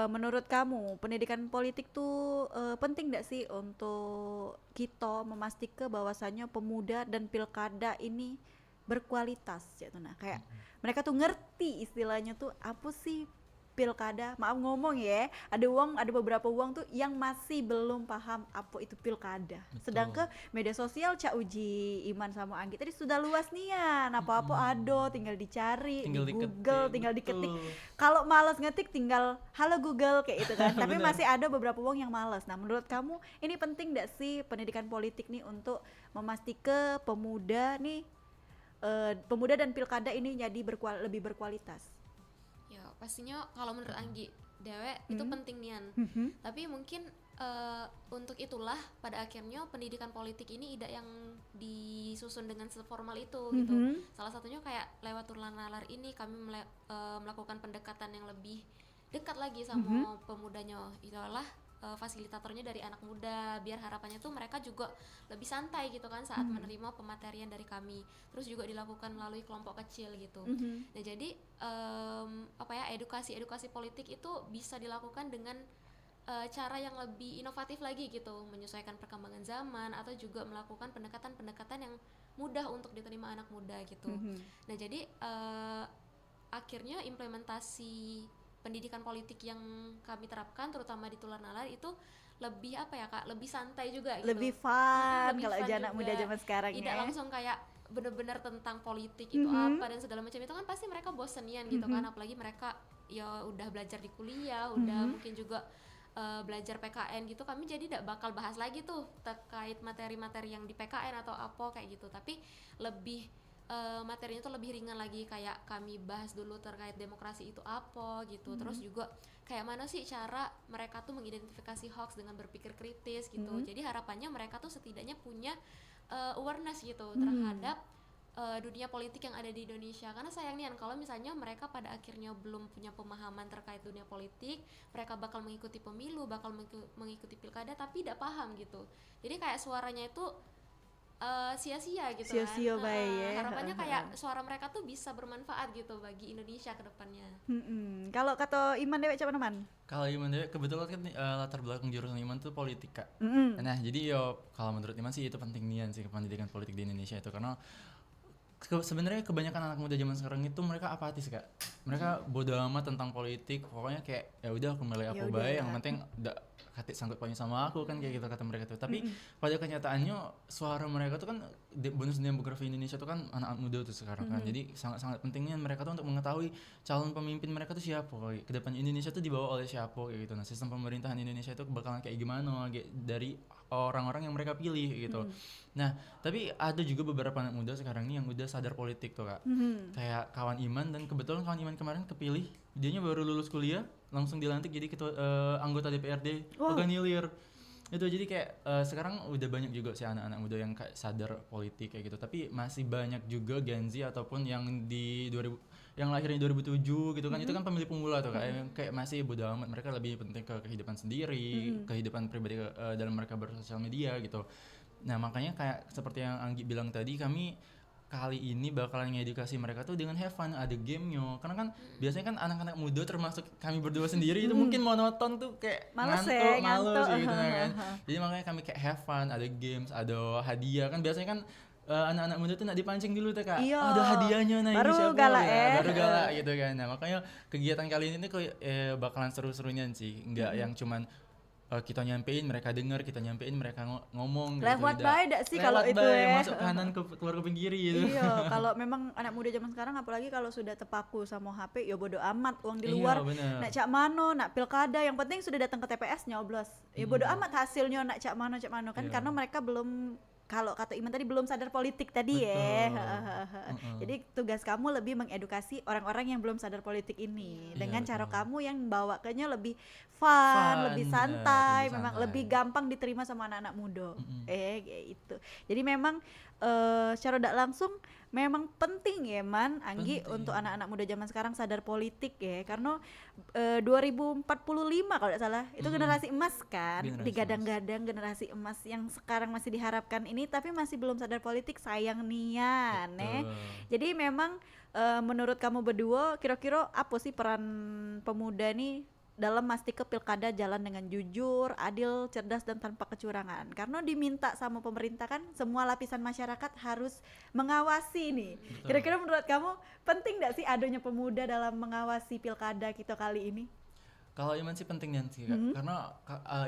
[SPEAKER 2] menurut kamu pendidikan politik tuh penting nggak sih untuk kita memastikan bahwasannya pemuda dan pilkada ini berkualitas ya tuh. Nah, kayak mereka tuh ngerti istilahnya tuh apa sih pilkada. Maaf ngomong ya, ada beberapa uang tuh yang masih belum paham apa itu pilkada.
[SPEAKER 3] Betul.
[SPEAKER 2] Sedangkan media sosial Cak Uji, Iman sama Anggi tadi sudah luas nian, apa-apa ada, tinggal dicari
[SPEAKER 3] Tinggal
[SPEAKER 2] di
[SPEAKER 3] diketik,
[SPEAKER 2] Google, tinggal
[SPEAKER 3] betul.
[SPEAKER 2] diketik. Kalau malas ngetik tinggal halo Google kayak gitu kan. Tapi
[SPEAKER 3] Bener.
[SPEAKER 2] masih ada beberapa uang yang malas. Nah, menurut kamu ini penting nggak sih pendidikan politik nih untuk memastikan pemuda nih pemuda dan pilkada ini jadi lebih berkualitas?
[SPEAKER 4] Ya pastinya kalau menurut Anggi Dewe itu penting nian. Tapi mungkin untuk itulah pada akhirnya pendidikan politik ini tidak yang disusun dengan seformal itu gitu. Salah satunya kayak lewat turlan nalar ini kami melakukan pendekatan yang lebih dekat lagi sama pemudanya. Itulah fasilitatornya dari anak muda, biar harapannya tuh mereka juga lebih santai gitu kan saat menerima pematerian dari kami. Terus juga dilakukan melalui kelompok kecil gitu. Nah, jadi edukasi politik itu bisa dilakukan dengan cara yang lebih inovatif lagi gitu, menyesuaikan perkembangan zaman atau juga melakukan pendekatan-pendekatan yang mudah untuk diterima anak muda gitu. Nah, jadi akhirnya implementasi pendidikan politik yang kami terapkan terutama di Tular Nalar itu lebih lebih santai juga gitu.
[SPEAKER 2] Lebih fun
[SPEAKER 4] Lebih
[SPEAKER 2] kalau
[SPEAKER 4] fun
[SPEAKER 2] anak
[SPEAKER 4] juga.
[SPEAKER 2] muda zaman sekarang
[SPEAKER 4] Tidak
[SPEAKER 2] ya.
[SPEAKER 4] langsung kayak bener-bener tentang politik itu apa dan segala macam, itu kan pasti mereka bosenian gitu kan, apalagi mereka ya udah belajar di kuliah, udah mungkin juga belajar PKN gitu. Kami jadi tidak bakal bahas lagi tuh terkait materi-materi yang di PKN atau apa kayak gitu, tapi lebih materinya tuh lebih ringan lagi, kayak kami bahas dulu terkait demokrasi itu apa gitu. Terus juga kayak mana sih cara mereka tuh mengidentifikasi hoax dengan berpikir kritis gitu. Jadi harapannya mereka tuh setidaknya punya awareness gitu terhadap dunia politik yang ada di Indonesia. Karena sayangnya kalau misalnya mereka pada akhirnya belum punya pemahaman terkait dunia politik, mereka bakal mengikuti pemilu, bakal mengikuti pilkada tapi tidak paham gitu. Jadi kayak suaranya itu sia-sia gitu
[SPEAKER 2] Sia-sia
[SPEAKER 4] kan.
[SPEAKER 2] bae ya.
[SPEAKER 4] Harapannya kayak suara mereka tuh bisa bermanfaat gitu bagi Indonesia ke depannya.
[SPEAKER 2] Kalau kata Iman Dewek coba teman.
[SPEAKER 3] Kalau Iman Dewi kebetulan kan latar belakang jurusan Iman tuh politik, Kak. Nah, jadi kalau menurut Iman sih itu penting nian sih pendidikan politik di Indonesia itu, karena sebenarnya kebanyakan anak muda zaman sekarang itu mereka apatis, Kak. Mereka bodo amat tentang politik, pokoknya kayak ya udah aku milih apa baik, yang penting enggak katik sangkut pautnya sama aku kan, kayak gitu kata mereka tuh. Tapi pada kenyataannya suara mereka tuh kan bonus demografi Indonesia tuh kan anak muda tuh sekarang kan. Jadi sangat-sangat pentingnya mereka tuh untuk mengetahui calon pemimpin mereka tuh siapa, kedepannya Indonesia tuh dibawa oleh siapa kayak gitu. Nah, sistem pemerintahan Indonesia itu bakalan kayak gimana dari orang-orang yang mereka pilih gitu. Nah, tapi ada juga beberapa anak muda sekarang nih yang udah sadar politik tuh, Kak. Kayak kawan Iman, dan kebetulan kawan Iman kemarin kepilih, dianya baru lulus kuliah langsung dilantik jadi ketua anggota DPRD Organilir. Itu jadi kayak sekarang udah banyak juga sih anak-anak muda yang kayak sadar politik kayak gitu. Tapi masih banyak juga Gen Z ataupun yang yang lahirnya 2007 gitu kan, itu kan pemilih pemula tuh kayak masih bodo amat, mereka lebih penting ke kehidupan sendiri, kehidupan pribadi dalam mereka bersosial media gitu. Nah, makanya kayak seperti yang Anggi bilang tadi, kami kali ini bakalan ngedukasi mereka tuh dengan have fun, ada gamenya. Karena kan biasanya kan anak-anak muda termasuk kami berdua sendiri itu mungkin monoton tuh, kayak
[SPEAKER 2] Males
[SPEAKER 3] ngantuk
[SPEAKER 2] ya,
[SPEAKER 3] gitu kan. Jadi makanya kami kayak have fun, ada games, ada hadiah kan. Biasanya kan anak-anak muda tuh nak dipancing dulu tuh, Kak.
[SPEAKER 2] Iya.
[SPEAKER 3] Oh, ada hadiahnya, nah
[SPEAKER 2] Baru
[SPEAKER 3] ini siapa
[SPEAKER 2] galak
[SPEAKER 3] ya?
[SPEAKER 2] ya.
[SPEAKER 3] Baru galak gitu kan. Nah, makanya kegiatan kali ini tuh bakalan seru-serunya sih, nggak yang cuman kita nyampein mereka denger, kita nyampein mereka ngomong
[SPEAKER 2] Lewat
[SPEAKER 3] gitu.
[SPEAKER 2] baik dak sih kalau
[SPEAKER 3] Lewat
[SPEAKER 2] itu
[SPEAKER 3] baik,
[SPEAKER 2] ya.
[SPEAKER 3] masuk kanan keluar kuping kiri gitu.
[SPEAKER 2] Iya, kalau memang anak muda zaman sekarang apalagi kalau sudah terpaku sama HP ya bodo amat uang di
[SPEAKER 3] Iya,
[SPEAKER 2] luar.
[SPEAKER 3] bener.
[SPEAKER 2] Nak cak mano, nak pilkada yang penting sudah datang ke TPS nyoblos. Ya bodo amat hasilnya nak cak mano kan
[SPEAKER 3] Iya.
[SPEAKER 2] karena mereka belum, kalau kata Iman tadi, belum sadar politik tadi ya. Jadi tugas kamu lebih mengedukasi orang-orang yang belum sadar politik ini
[SPEAKER 3] Iya,
[SPEAKER 2] dengan cara
[SPEAKER 3] betul.
[SPEAKER 2] kamu yang bawakannya lebih fun,
[SPEAKER 3] Fun,
[SPEAKER 2] lebih
[SPEAKER 3] bener,
[SPEAKER 2] santai,
[SPEAKER 3] lebih
[SPEAKER 2] memang
[SPEAKER 3] santai.
[SPEAKER 2] lebih gampang diterima sama anak-anak muda. Kayak itu. Jadi memang secara tidak langsung memang penting ya Man, Anggi,
[SPEAKER 3] Penting.
[SPEAKER 2] untuk anak-anak muda zaman sekarang sadar politik ya, karena 2045 kalau tidak salah itu generasi emas kan,
[SPEAKER 3] Generasi
[SPEAKER 2] digadang-gadang generasi emas yang sekarang masih diharapkan ini tapi masih belum sadar politik, sayang nian
[SPEAKER 3] Betul.
[SPEAKER 2] Jadi memang menurut kamu berdua kira-kira apa sih peran pemuda nih dalam memastikan pilkada jalan dengan jujur, adil, cerdas dan tanpa kecurangan? Karena diminta sama pemerintah kan semua lapisan masyarakat harus mengawasi nih.
[SPEAKER 3] Betul.
[SPEAKER 2] Kira-kira menurut kamu penting nggak sih adanya pemuda dalam mengawasi pilkada kita kali ini?
[SPEAKER 3] Kalau Iman sih penting sih Kak. Karena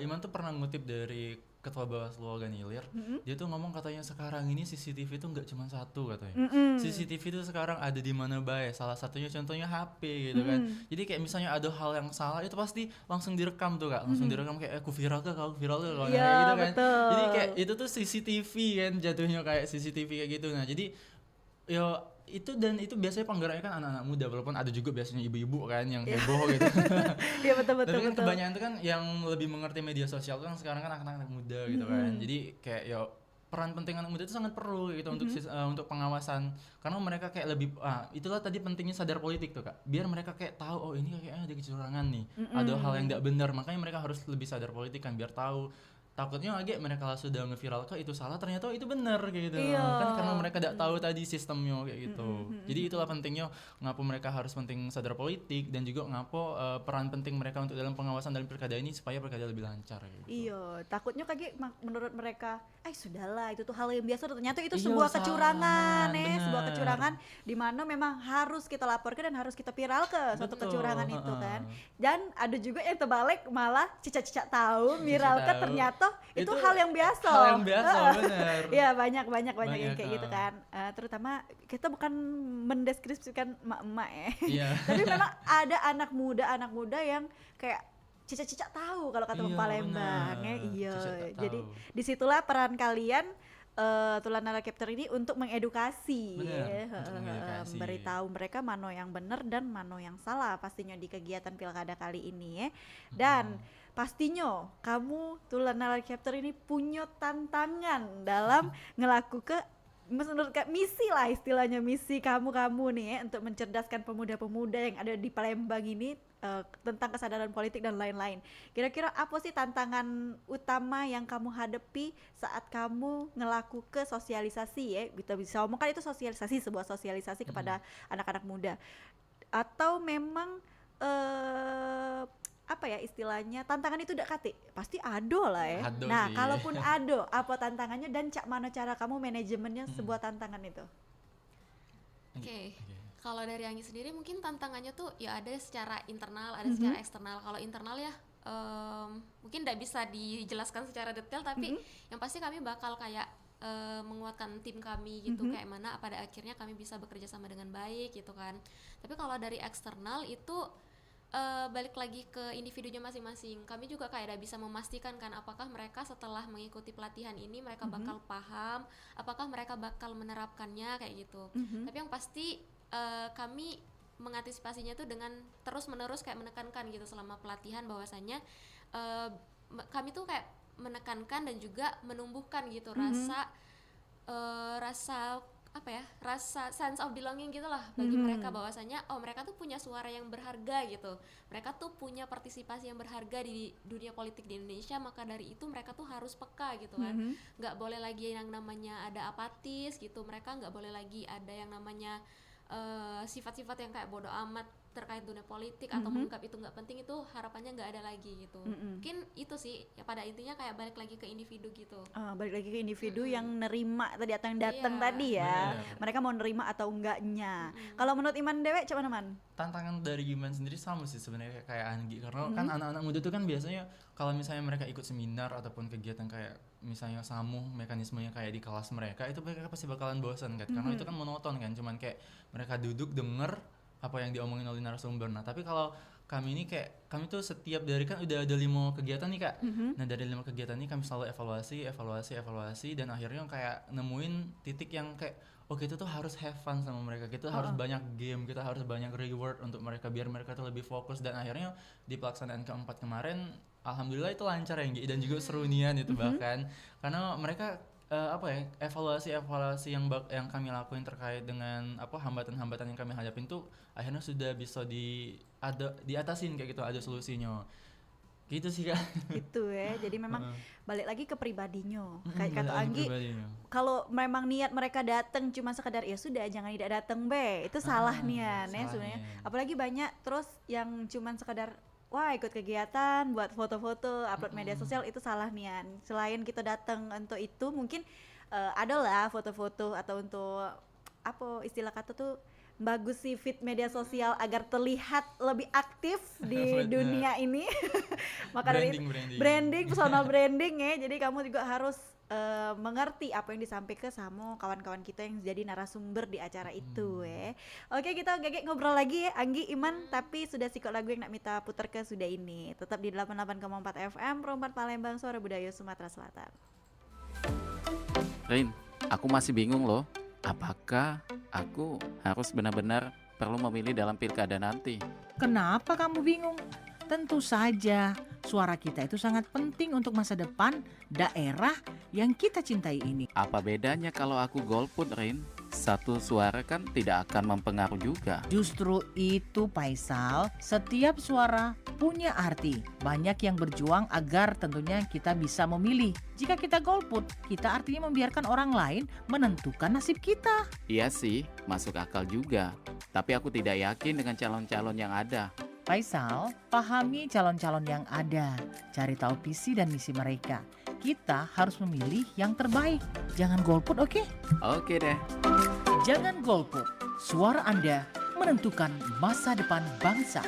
[SPEAKER 3] Iman tuh pernah ngutip dari Ketua Bawaslu Organilir, dia tuh ngomong katanya sekarang ini CCTV itu nggak cuma satu katanya. CCTV itu sekarang ada di mana baik. Salah satunya contohnya HP gitu kan. Jadi kayak misalnya ada hal yang salah itu pasti langsung direkam tuh Kak. Langsung direkam kayak aku viral ke, kalau viral ke, kalau
[SPEAKER 2] Iya,
[SPEAKER 3] kayak gitu kan.
[SPEAKER 2] betul.
[SPEAKER 3] Jadi kayak itu tuh CCTV kan jatuhnya kayak CCTV kayak gitu. Nah, jadi yo itu biasanya penggeraknya kan anak-anak muda, walaupun ada juga biasanya ibu-ibu kan yang heboh gitu.
[SPEAKER 2] Iya betul
[SPEAKER 3] Tapi kan
[SPEAKER 2] betul.
[SPEAKER 3] kebanyakan itu kan yang lebih mengerti media sosial tuh kan sekarang kan anak-anak muda gitu kan. Jadi kayak ya peran penting anak muda itu sangat perlu gitu untuk pengawasan, karena mereka kayak lebih itulah tadi pentingnya sadar politik tuh Kak. Biar mereka kayak tahu oh ini kayaknya ada kecurangan nih. Ada hal yang tidak benar, makanya mereka harus lebih sadar politik kan biar tahu. Takutnya lagi mereka sudah nge-viral ke itu salah, ternyata itu benar kayak gitu.
[SPEAKER 2] Iya.
[SPEAKER 3] Kan karena mereka tidak tahu tadi sistemnya kayak gitu. Jadi itulah pentingnya ngapo mereka harus penting sadar politik, dan juga ngapo peran penting mereka untuk dalam pengawasan dalam pilkada ini supaya pilkada lebih lancar kayak gitu.
[SPEAKER 2] Iya, takutnya kayak menurut mereka, sudahlah itu tuh hal yang biasa, ternyata itu
[SPEAKER 3] Iya,
[SPEAKER 2] sebuah
[SPEAKER 3] salah,
[SPEAKER 2] kecurangan
[SPEAKER 3] bener.
[SPEAKER 2] sebuah kecurangan di mana memang harus kita laporkan dan harus kita viral ke suatu
[SPEAKER 3] Betul,
[SPEAKER 2] kecurangan itu kan.
[SPEAKER 3] heeh.
[SPEAKER 2] Dan ada juga yang terbalik malah cicak-cicak tahu viral ke
[SPEAKER 3] tahu.
[SPEAKER 2] ternyata itu
[SPEAKER 3] Itu
[SPEAKER 2] hal yang biasa.
[SPEAKER 3] hal yang biasa, bener.
[SPEAKER 2] Iya, banyak yang
[SPEAKER 3] Banyak,
[SPEAKER 2] kayak gitu kan. Terutama kita bukan mendeskripsikan emak-emak ya.
[SPEAKER 3] Iya.
[SPEAKER 2] Tapi memang ada anak muda yang kayak cicak-cicak tahu kalau kata
[SPEAKER 3] Iya,
[SPEAKER 2] Bang Palembang ya.
[SPEAKER 3] bener.
[SPEAKER 2] Iya.
[SPEAKER 3] Cicak tak
[SPEAKER 2] Jadi
[SPEAKER 3] tahu.
[SPEAKER 2] disitulah peran kalian Tulanara Captor ini untuk mengedukasi,
[SPEAKER 3] Bener,
[SPEAKER 2] ya,
[SPEAKER 3] untuk mengedukasi.
[SPEAKER 2] memberitahu mereka mana yang benar dan mana yang salah pastinya di kegiatan pilkada kali ini ya. Dan pastinya kamu Tulanara Captor ini punya tantangan dalam ngelakukan menurut misi lah istilahnya, misi kamu nih ya untuk mencerdaskan pemuda-pemuda yang ada di Palembang ini tentang kesadaran politik dan lain-lain. Kira-kira apa sih tantangan utama yang kamu hadapi saat kamu ngelakukan sosialisasi ya? Bisa ngomong kan itu sosialisasi, sebuah sosialisasi kepada anak-anak muda. Atau memang apa ya istilahnya, tantangan itu udah kate pasti ada lah ya.
[SPEAKER 3] Ado
[SPEAKER 2] Nah
[SPEAKER 3] sih.
[SPEAKER 2] kalaupun ada, apa tantangannya dan cak mana cara kamu manajemennya sebuah tantangan itu?
[SPEAKER 4] Oke. Kalau dari Anggi sendiri mungkin tantangannya tuh ya ada secara internal, ada secara eksternal. Kalau internal ya mungkin tidak bisa dijelaskan secara detail, tapi yang pasti kami bakal kayak menguatkan tim kami gitu, kayak mana pada akhirnya kami bisa bekerja sama dengan baik gitu kan. Tapi kalau dari eksternal itu balik lagi ke individunya masing-masing. Kami juga kayak udah bisa memastikan kan apakah mereka setelah mengikuti pelatihan ini mereka bakal paham, apakah mereka bakal menerapkannya kayak gitu. Tapi yang pasti kami mengantisipasinya tuh dengan terus-menerus kayak menekankan gitu selama pelatihan bahwasannya kami tuh kayak menekankan dan juga menumbuhkan gitu rasa apa ya, rasa sense of belonging gitulah bagi mereka, bahwasanya mereka tuh punya suara yang berharga gitu, mereka tuh punya partisipasi yang berharga di dunia politik di Indonesia, maka dari itu mereka tuh harus peka gitu kan, nggak boleh lagi yang namanya ada apatis gitu, mereka nggak boleh lagi ada yang namanya sifat-sifat yang kayak bodoh amat terkait dunia politik atau menganggap itu nggak penting, itu harapannya nggak ada lagi gitu. Mungkin itu sih ya, pada intinya kayak balik lagi ke individu gitu.
[SPEAKER 2] Balik lagi ke individu yang nerima tadi atau yang datang
[SPEAKER 4] Iya.
[SPEAKER 2] tadi ya.
[SPEAKER 3] Bener.
[SPEAKER 2] Mereka mau nerima atau enggaknya. Kalau menurut Iman Dewe coba teman.
[SPEAKER 3] Tantangan dari Iman sendiri sama sih sebenarnya kayak Anggi, karena kan anak-anak muda tuh kan biasanya kalau misalnya mereka ikut seminar ataupun kegiatan kayak misalnya samuh mekanismenya kayak di kelas mereka, itu mereka pasti bakalan bosan kan, karena itu kan monoton kan, cuman kayak mereka duduk denger apa yang diomongin oleh narasumber. Nah tapi kalau kami ini kayak kami tuh setiap dari kan udah ada 5 kegiatan nih Kak. Nah dari 5 kegiatan ini kami selalu evaluasi dan akhirnya kayak nemuin titik yang kayak oke, itu tuh harus have fun sama mereka, kita harus banyak game, kita harus banyak reward untuk mereka biar mereka tuh lebih fokus. Dan akhirnya di pelaksanaan keempat kemarin alhamdulillah itu lancar ya Nggi, dan juga seru nian itu bahkan karena mereka evaluasi yang kami lakuin terkait dengan hambatan-hambatan yang kami hadapin tuh akhirnya sudah bisa diatasin kayak gitu, ada solusinya gitu sih Kak.
[SPEAKER 2] Gitu ya. Jadi memang balik lagi ke pribadinya. Kayak kata
[SPEAKER 3] Balik lagi
[SPEAKER 2] Anggi,
[SPEAKER 3] pribadinya.
[SPEAKER 2] kalau memang niat mereka datang cuma sekedar ya sudah jangan tidak datang be, itu salah nian ya
[SPEAKER 3] salah
[SPEAKER 2] sebenarnya.
[SPEAKER 3] nian.
[SPEAKER 2] Apalagi banyak terus yang cuma sekedar wah ikut kegiatan buat foto-foto upload media sosial, itu salah nian. Selain kita datang untuk itu mungkin adalah foto-foto atau untuk apa istilah kata tuh bagus sih feed media sosial agar terlihat lebih aktif di
[SPEAKER 3] Bener.
[SPEAKER 2] dunia ini. Maka dari itu,
[SPEAKER 3] Branding.
[SPEAKER 2] personal branding ya. Jadi kamu juga harus mengerti apa yang disampaikan sama kawan-kawan kita yang jadi narasumber di acara itu ya. Oke, kita ngobrol lagi ya Anggi, Iman, tapi sudah sikok lagu yang nak minta putar ke sudah ini. Tetap di 88,4 FM Pro 4 Palembang, Suara Budaya Sumatera Selatan.
[SPEAKER 5] Rin, aku masih bingung loh. Apakah aku harus benar-benar perlu memilih dalam pilkada nanti?
[SPEAKER 6] Kenapa kamu bingung? Tentu saja, suara kita itu sangat penting untuk masa depan daerah yang kita cintai ini.
[SPEAKER 5] Apa bedanya kalau aku golput, Rin? Satu suara kan tidak akan mempengaruhi juga.
[SPEAKER 6] Justru itu Faisal, setiap suara punya arti. Banyak yang berjuang agar tentunya kita bisa memilih. Jika kita golput, kita artinya membiarkan orang lain menentukan nasib kita.
[SPEAKER 5] Iya sih, masuk akal juga. Tapi aku tidak yakin dengan calon-calon yang ada.
[SPEAKER 6] Faisal, pahami calon-calon yang ada. Cari tahu visi dan misi mereka. Kita harus memilih yang terbaik. Jangan golput, oke?
[SPEAKER 5] Oke deh.
[SPEAKER 6] Jangan golput. Suara Anda menentukan masa depan bangsa.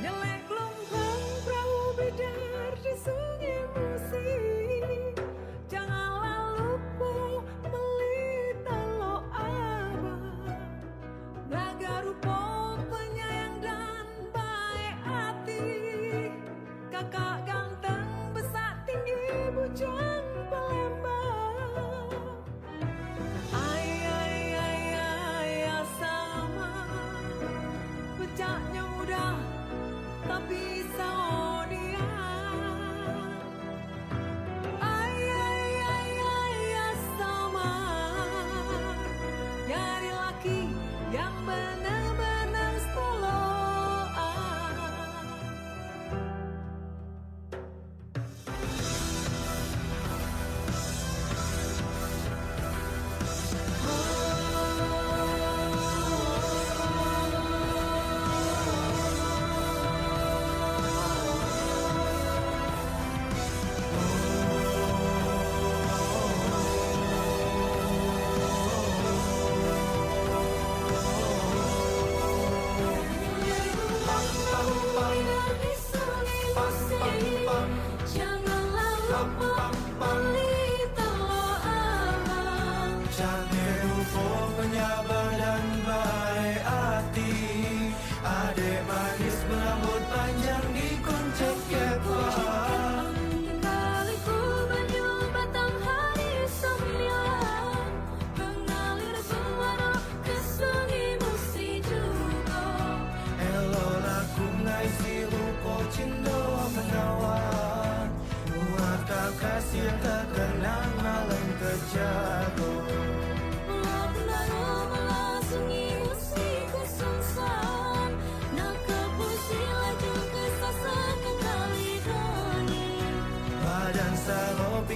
[SPEAKER 1] Nyelek lompang perahu bidar di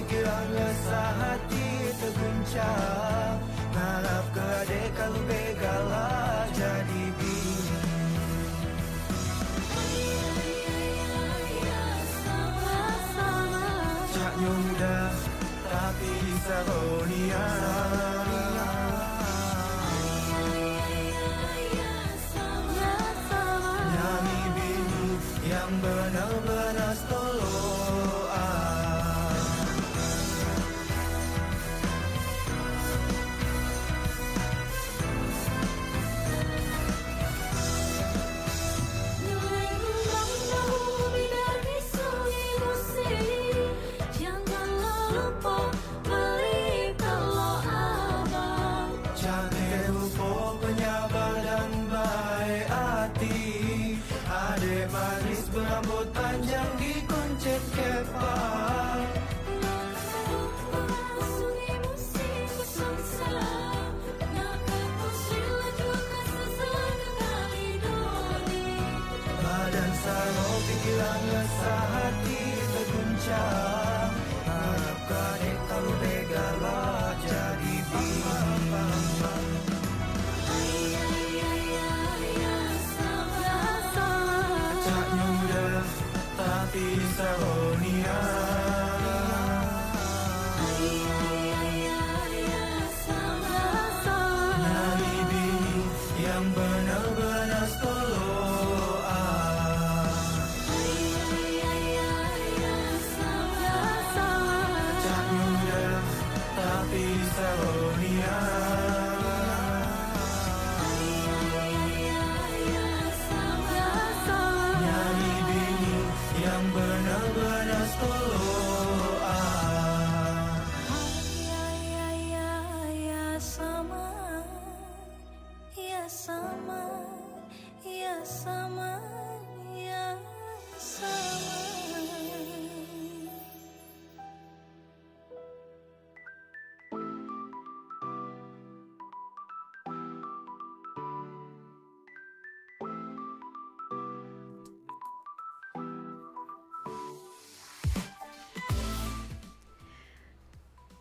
[SPEAKER 7] pikiran resah hati terguncang. Harap ke adik kalau begala jadi bingung. Caknya mudah tapi saronia. Nyanyi bini yang benar-benar stoloan.
[SPEAKER 1] Nilai ruang bumi dari sungai musik. Janganlah lupa beli telur abang.
[SPEAKER 7] Jangan lupa penyabar dan baik hati. Adik manis berambut panjang dikuncit kepala.
[SPEAKER 1] Sungai musik bersangsa. Nak kepusilah juga sesekali doni.
[SPEAKER 7] Badan saro pikiran resah hati terguncang. Harap kadek kalau begala jadi bingung. Caknya mudah tapi saronia. Nyanyi bini yang benar-benar stoloan. Caknya mudah tapi saronia. Nyanyi bini yang benar-benar stoloan.
[SPEAKER 1] Ya sama, ya sama, ya sama, ya sama.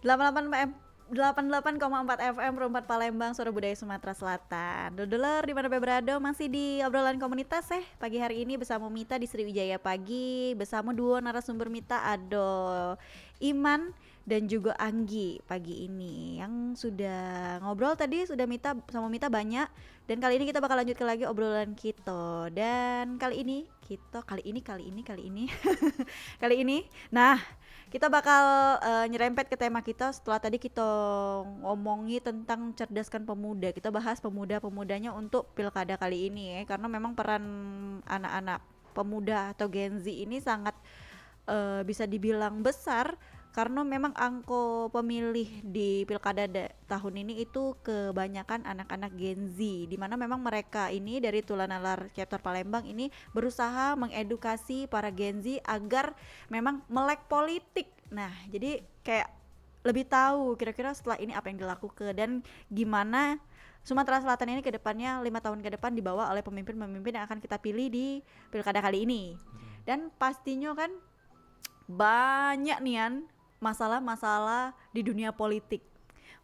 [SPEAKER 2] FM 88,4 FM Perempat Palembang, Suara Budaya Sumatera Selatan. Dodoler di mana berada masih di obrolan komunitas pagi hari ini bersama Mita di Sriwijaya Pagi, bersama duo narasumber Mita Ado Iman dan juga Anggi pagi ini yang sudah ngobrol tadi sudah Mita sama Mita banyak, dan kali ini kita bakal lanjutkan lagi obrolan kita. Dan kali ini nah kita bakal nyerempet ke tema kita setelah tadi kita ngomongi tentang cerdaskan pemuda. Kita bahas pemuda-pemudanya untuk pilkada kali ini karena memang peran anak-anak pemuda atau Gen Z ini sangat bisa dibilang besar, karena memang angka pemilih di pilkada tahun ini itu kebanyakan anak-anak Gen Z, di mana memang mereka ini dari Tulanalar Chapter Palembang ini berusaha mengedukasi para Gen Z agar memang melek politik. Nah, jadi kayak lebih tahu kira-kira setelah ini apa yang dilakukan dan gimana Sumatera Selatan ini ke depannya 5 tahun ke depan dibawa oleh pemimpin-pemimpin yang akan kita pilih di pilkada kali ini. Dan pastinya kan banyak nian masalah-masalah di dunia politik,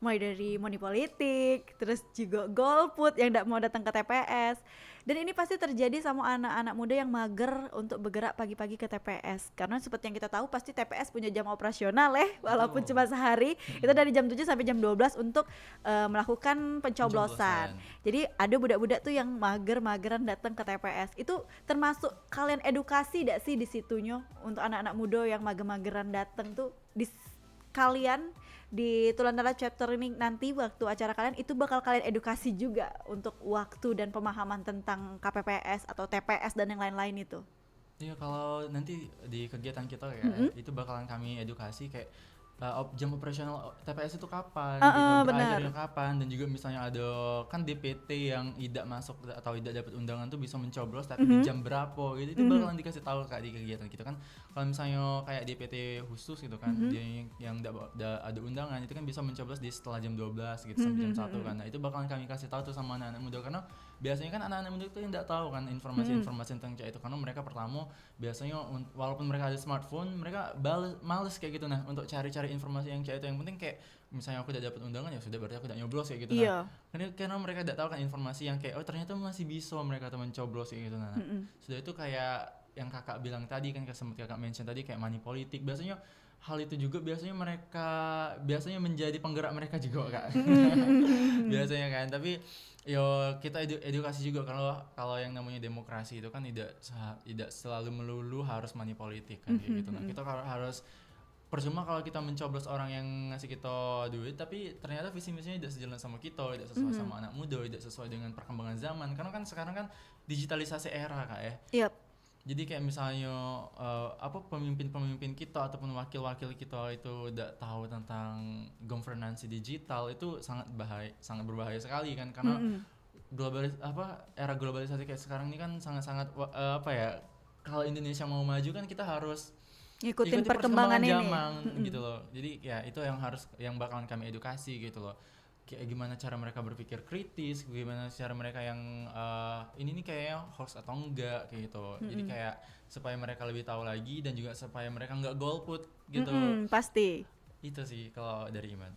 [SPEAKER 2] mulai dari money politik, terus juga golput yang tidak mau datang ke TPS. Dan ini pasti terjadi sama anak-anak muda yang mager untuk bergerak pagi-pagi ke TPS, karena seperti yang kita tahu pasti TPS punya jam operasional walaupun cuma sehari, itu dari jam 7 sampai jam 12 untuk melakukan pencoblosan. Jadi ada budak-budak tuh yang mager-mageran datang ke TPS. Itu termasuk kalian edukasi gak sih di situnya untuk anak-anak muda yang mager-mageran datang tuh di kalian di Tulanala Chapter ini nanti waktu acara kalian itu bakal kalian edukasi juga untuk waktu dan pemahaman tentang KPPS atau TPS dan yang lain-lain itu.
[SPEAKER 3] Iya, kalau nanti di kegiatan kita itu bakalan kami edukasi kayak jam operasional TPS itu kapan, berakhirnya kapan, dan juga misalnya ada kan DPT yang tidak masuk atau tidak dapat undangan tuh bisa mencoblos tapi di jam berapa gitu, itu bakalan dikasih tahu Kak di kegiatan kita kan. Kalau misalnya kayak DPT khusus gitu kan, dia yang tidak ada undangan itu kan bisa mencoblos di setelah jam 12 gitu sampai jam 1 kan. Nah, itu bakalan kami kasih tahu tuh sama anak-anak muda, karena biasanya kan anak-anak muda itu tidak tahu kan informasi-informasi tentang chat itu, karena mereka pertama biasanya walaupun mereka ada smartphone, mereka males kayak gitu. Nah, untuk cari-cari informasi yang chat itu, yang penting kayak misalnya aku udah dapat undangan ya sudah, berarti aku udah nyoblos kayak gitu.
[SPEAKER 2] Iya.
[SPEAKER 3] Nah, karena mereka tidak tahu kan informasi yang kayak ternyata masih bisa mereka tuh mencoblos kayak gitu. Nah, sudah itu kayak yang kakak bilang tadi kan, sempat kakak mention tadi kayak money politik, biasanya hal itu juga biasanya menjadi penggerak mereka juga kak. Biasanya kan, tapi yo kita edukasi juga, kalau yang namanya demokrasi itu kan tidak selalu melulu harus money politik kan kayak gitu. Nah, kita harus percuma kalau kita mencoblos orang yang ngasih kita duit tapi ternyata visi misinya tidak sejalan sama kita, tidak sesuai sama anak muda, tidak sesuai dengan perkembangan zaman, karena kan sekarang kan digitalisasi era kak ya.
[SPEAKER 2] Yep.
[SPEAKER 3] Jadi kayak misalnya pemimpin-pemimpin kita ataupun wakil-wakil kita itu udah tahu tentang governance digital, itu sangat berbahaya sekali kan, karena era globalisasi kayak sekarang ini kan sangat-sangat kalau Indonesia mau maju kan kita harus
[SPEAKER 2] Ngikutin
[SPEAKER 3] ikuti
[SPEAKER 2] perkembangan ini.
[SPEAKER 3] zaman gitu loh. Jadi ya itu yang bakalan kami edukasi gitu loh. Kayak gimana cara mereka berpikir kritis, gimana cara mereka yang ini nih kayaknya hoax atau enggak kayak gitu. Jadi kayak supaya mereka lebih tahu lagi dan juga supaya mereka nggak golput gitu.
[SPEAKER 2] Pasti.
[SPEAKER 3] Itu sih kalau dari Iman.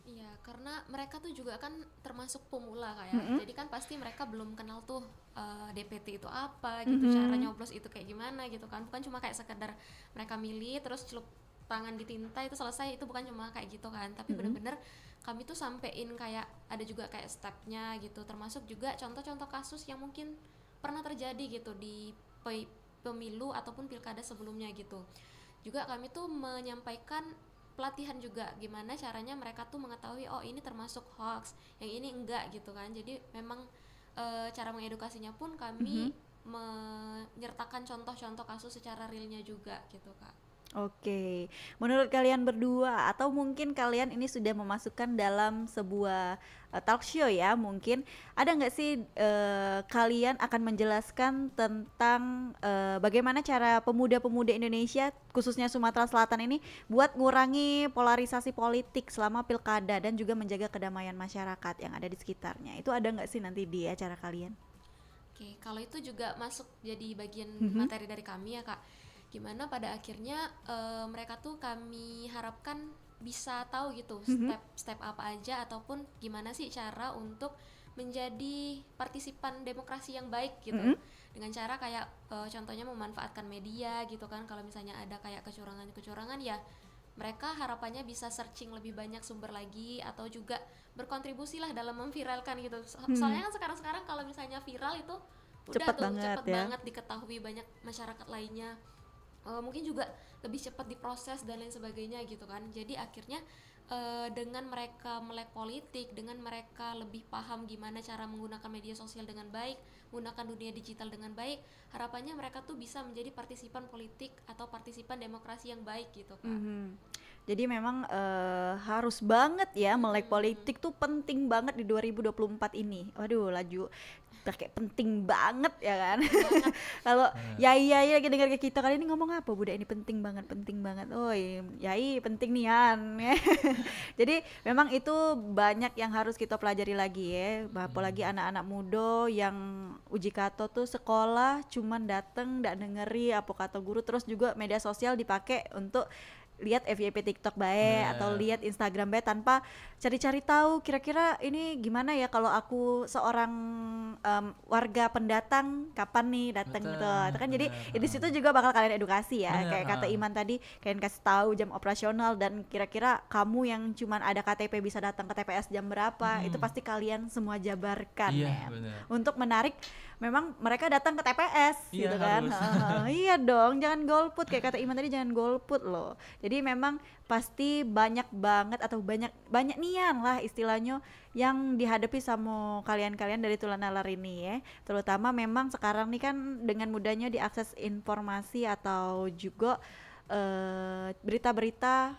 [SPEAKER 4] Iya, karena mereka tuh juga kan termasuk pemula kayak. Jadi kan pasti mereka belum kenal tuh DPT itu apa gitu, cara nyoblos itu kayak gimana gitu kan. Bukan cuma kayak sekedar mereka milih terus celup tangan di tinta itu selesai, itu bukan cuma kayak gitu kan, tapi bener-bener kami tuh sampein kayak ada juga kayak stepnya gitu, termasuk juga contoh-contoh kasus yang mungkin pernah terjadi gitu di pemilu ataupun pilkada sebelumnya gitu. Juga kami tuh menyampaikan pelatihan juga gimana caranya mereka tuh mengetahui oh ini termasuk hoax, yang ini enggak gitu kan. Jadi memang cara mengedukasinya pun kami menyertakan contoh-contoh kasus secara realnya juga gitu kak.
[SPEAKER 2] Oke, menurut kalian berdua atau mungkin kalian ini sudah memasukkan dalam sebuah talk show ya, mungkin ada nggak sih kalian akan menjelaskan tentang bagaimana cara pemuda-pemuda Indonesia khususnya Sumatera Selatan ini buat ngurangi polarisasi politik selama pilkada dan juga menjaga kedamaian masyarakat yang ada di sekitarnya. Itu ada nggak sih nanti di acara kalian?
[SPEAKER 4] Oke, kalau itu juga masuk jadi bagian materi dari kami ya kak. Gimana pada akhirnya mereka tuh kami harapkan bisa tahu gitu step apa aja ataupun gimana sih cara untuk menjadi partisipan demokrasi yang baik gitu, dengan cara kayak contohnya memanfaatkan media gitu kan. Kalau misalnya ada kayak kecurangan ya mereka harapannya bisa searching lebih banyak sumber lagi atau juga berkontribusi lah dalam memviralkan gitu. Soalnya kan sekarang kalau misalnya viral itu
[SPEAKER 2] Cepet
[SPEAKER 4] banget diketahui banyak masyarakat lainnya. Mungkin juga lebih cepat diproses dan lain sebagainya gitu kan. Jadi akhirnya dengan mereka melek politik, dengan mereka lebih paham gimana cara menggunakan media sosial dengan baik, menggunakan dunia digital dengan baik, harapannya mereka tuh bisa menjadi partisipan politik atau partisipan demokrasi yang baik gitu kan.
[SPEAKER 2] Jadi memang harus banget ya melek politik tuh penting banget di 2024 ini. Waduh, laju pakai penting banget ya kan. Kalau Yai lagi dengar ke kita kali ini ngomong apa Budak ini penting banget. Oh Yai penting nian. Jadi memang itu banyak yang harus kita pelajari lagi ya. Apalagi anak-anak muda yang uji kato tuh sekolah cuman dateng ndak dengeri apa kata guru, terus juga media sosial dipakai untuk lihat FYP TikTok baik atau lihat Instagram baik tanpa cari-cari tahu kira-kira ini gimana ya kalau aku seorang warga pendatang kapan nih datang gitu. Itu kan jadi di situ juga bakal kalian edukasi ya. Kayak kata Iman tadi, kalian kasih tahu jam operasional dan kira-kira kamu yang cuman ada KTP bisa datang ke TPS jam berapa, itu pasti kalian semua jabarkan ya. Untuk menarik memang mereka datang ke TPS gitu kan. Iya dong, jangan golput kayak kata Iman tadi, jangan golput loh. Jadi memang pasti banyak banget atau banyak nian lah istilahnya yang dihadapi sama kalian-kalian dari Tulan Nalar ini ya. Terutama memang sekarang nih kan dengan mudahnya diakses informasi atau juga berita-berita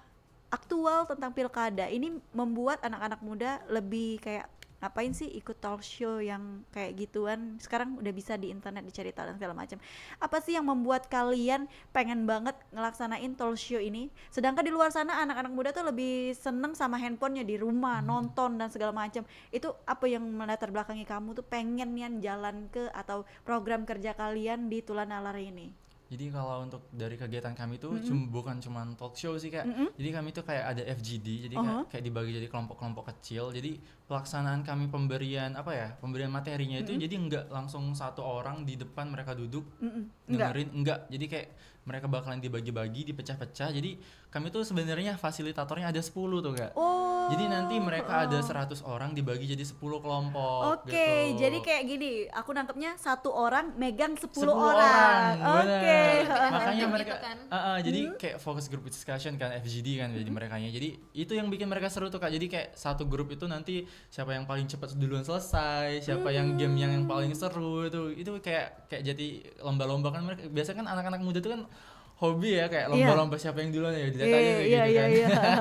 [SPEAKER 2] aktual tentang pilkada. Ini membuat anak-anak muda lebih kayak ngapain sih ikut talk show yang kayak gituan, sekarang udah bisa di internet dicari tahu dan segala macam. Apa sih yang membuat kalian pengen banget ngelaksanain talk show ini, sedangkan di luar sana anak-anak muda tuh lebih seneng sama handphonenya di rumah nonton dan segala macam. Itu apa yang melatar belakangi kamu tuh pengen nian jalan ke atau program kerja kalian di Tulan Nalar ini?
[SPEAKER 3] Jadi kalau untuk dari kegiatan kami tuh bukan cuma talk show sih Kak. Jadi kami tuh kayak ada FGD, jadi kayak dibagi jadi kelompok-kelompok kecil. Jadi pelaksanaan kami pemberian materinya itu jadi enggak langsung satu orang di depan mereka duduk dengerin, enggak. Jadi kayak mereka bakalan dibagi-bagi, dipecah-pecah. Jadi kami tuh sebenarnya fasilitatornya ada 10 tuh Kak. Jadi nanti mereka ada 100 orang dibagi jadi 10 kelompok
[SPEAKER 2] Oke,
[SPEAKER 3] gitu.
[SPEAKER 2] jadi kayak gini, aku nangkepnya satu orang megang 10
[SPEAKER 3] 10
[SPEAKER 2] orang.
[SPEAKER 3] bener.
[SPEAKER 2] Oke.
[SPEAKER 3] Makanya
[SPEAKER 4] Gitu
[SPEAKER 3] mereka
[SPEAKER 4] kan.
[SPEAKER 3] jadi kayak focus group discussion kan, FGD kan jadi merekanya. Jadi itu yang bikin mereka seru tuh Kak. Jadi kayak satu grup itu nanti siapa yang paling cepat duluan selesai, siapa yang game yang paling seru itu kayak jadi lomba-lomba kan. Mereka biasa kan anak-anak muda tuh kan hobi ya kayak lomba-lomba siapa yang duluan ya dilihat aja kayak gitu kan.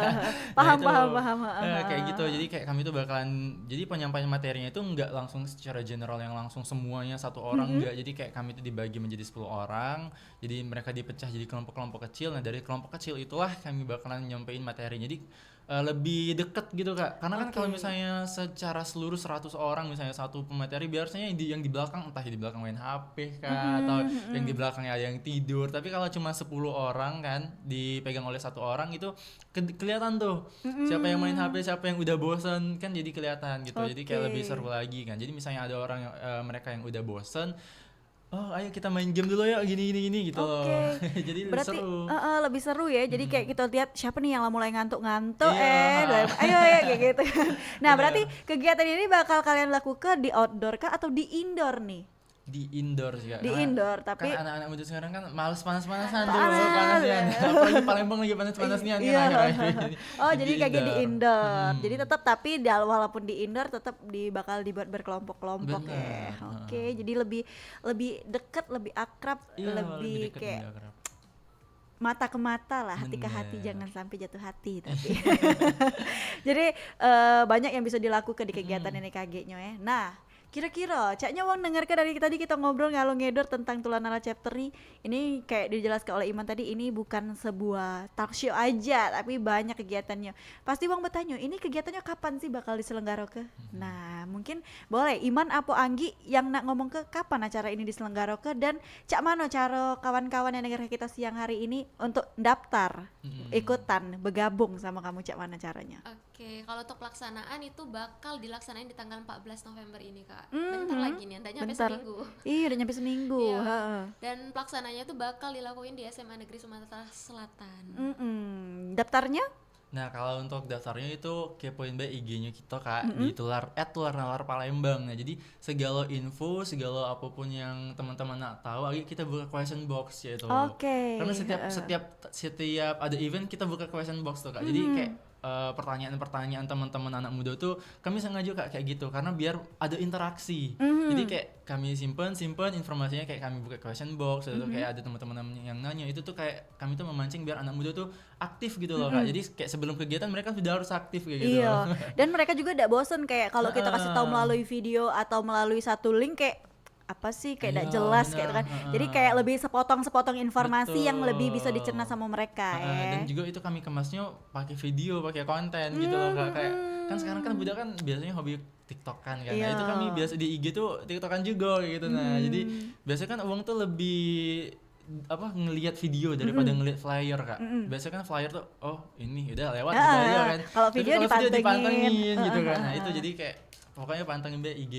[SPEAKER 2] Paham,
[SPEAKER 3] Nah, itu,
[SPEAKER 2] paham.
[SPEAKER 3] kayak gitu. Jadi kayak kami tuh bakalan, jadi penyampaian materinya itu nggak langsung secara general yang langsung semuanya satu orang, nggak. Jadi kayak kami itu dibagi menjadi 10 orang. Jadi mereka dipecah jadi kelompok-kelompok kecil. Nah dari kelompok kecil itulah kami bakalan nyampein materi. Jadi lebih deket gitu Kak. Karena kan kalau misalnya secara seluruh 100 orang misalnya satu pemateri, biasanya yang di belakang entah di belakang main HP kah atau yang di belakangnya ada yang tidur. Tapi kalau cuma 10 orang kan dipegang oleh satu orang itu kelihatan tuh siapa yang main HP, siapa yang udah bosen kan, jadi kelihatan gitu. Jadi kayak lebih seru lagi kan. Jadi misalnya ada orang mereka yang udah bosen, oh ayo kita main game dulu ya gini gitu loh. Jadi
[SPEAKER 2] Berarti
[SPEAKER 3] seru.
[SPEAKER 2] lebih seru ya. Jadi kayak kita lihat siapa nih yang mulai ngantuk-ngantuk
[SPEAKER 3] Iya.
[SPEAKER 2] ayo kayak gitu. Nah, berarti kegiatan ini bakal kalian lakukan di outdoor kah atau di indoor nih?
[SPEAKER 3] Di indoor sih Kak.
[SPEAKER 2] Di
[SPEAKER 3] Karena
[SPEAKER 2] indoor, tapi
[SPEAKER 3] kan anak-anak muda sekarang kan males panas-panasan tuh,
[SPEAKER 2] Panas.
[SPEAKER 3] panasnya. Apalagi Palembang lagi panas-panasnya
[SPEAKER 2] Iya.
[SPEAKER 3] akhir-akhir.
[SPEAKER 2] Oh, jadi kayak di indoor. Jadi tetap tapi walaupun di indoor tetap bakal dibuat berkelompok-kelompok ya.
[SPEAKER 3] Bener.
[SPEAKER 2] Oke, jadi lebih dekat, lebih akrab,
[SPEAKER 3] Iya,
[SPEAKER 2] lebih
[SPEAKER 3] deket,
[SPEAKER 2] kayak
[SPEAKER 3] lebih akrab.
[SPEAKER 2] mata ke mata lah, hati ke hati,
[SPEAKER 3] Bener.
[SPEAKER 2] jangan sampai jatuh hati tapi. Jadi banyak yang bisa dilakukan di kegiatan ini KG-nya ya. Nah, kira-kira Caknya Wong dengarkan dari tadi kita ngobrol ngalung ngedor tentang Tulan Nalar chapter ini kayak dijelaskan oleh Iman tadi, ini bukan sebuah talk show aja tapi banyak kegiatannya. Pasti Wong bertanya, ini kegiatannya kapan sih bakal diselenggarakan? Nah, mungkin boleh Iman apa Anggi yang nak ngomong ke kapan acara ini diselenggarakan dan cak mana cara kawan-kawan yang dengar kita siang hari ini untuk daftar ikutan bergabung sama kamu, cak mana caranya?
[SPEAKER 4] Oke, kalau untuk pelaksanaan itu bakal dilaksanain di tanggal 14 November ini Kak. Bentar lagi nih, nggak nyampe
[SPEAKER 2] Bentar.
[SPEAKER 4] seminggu.
[SPEAKER 2] Iya, udah nyampe seminggu.
[SPEAKER 4] Iya.
[SPEAKER 2] Heeh.
[SPEAKER 4] Dan pelaksananya tuh bakal dilakuin di SMA Negeri Sumatera Selatan.
[SPEAKER 2] Daftarnya?
[SPEAKER 3] Nah kalau untuk daftarnya itu kepoin bae IG-nya kita Kak di Tular @tularnalar Palembang. Nah jadi segala info, segala apapun yang teman-teman nak tahu, ayo kita buka question box ya itu.
[SPEAKER 2] Oke.
[SPEAKER 3] Karena setiap ada event kita buka question box tuh Kak. Jadi kayak pertanyaan-pertanyaan teman-teman anak muda tuh kami sengaja Kak kayak gitu karena biar ada interaksi. Jadi kayak kami simpen informasinya, kayak kami buka question box itu kayak ada teman-teman yang nanya, itu tuh kayak kami tuh memancing biar anak muda tuh aktif gitu loh Kak. Jadi kayak sebelum kegiatan mereka sudah harus aktif kayak gitu.
[SPEAKER 2] Iya. Dan mereka juga tidak bosen kayak kalau kita kasih tahu melalui video atau melalui satu link kayak apa sih kayak tidak
[SPEAKER 3] Iya,
[SPEAKER 2] jelas
[SPEAKER 3] bener.
[SPEAKER 2] kayak itu kan. Jadi kayak lebih sepotong-sepotong informasi yang
[SPEAKER 3] Betul.
[SPEAKER 2] lebih bisa dicerna sama mereka ya.
[SPEAKER 3] Dan juga itu kami kemasnya pakai video, pakai konten gitu loh Kak. Kayak kan sekarang kan budak kan biasanya hobi TikTokan kan.
[SPEAKER 2] Iya.
[SPEAKER 3] Nah, itu kami biasa di IG tuh TikTokan juga kayak gitu. Nah, jadi biasanya kan uang tuh lebih ngelihat video daripada ngelihat flyer Kak. Biasanya kan flyer tuh oh ini udah lewat gitu aja kan.
[SPEAKER 2] Kalau
[SPEAKER 3] Tapi
[SPEAKER 2] video
[SPEAKER 3] dipantengin gitu kan. Nah, itu jadi kayak pokoknya pantengin deh IG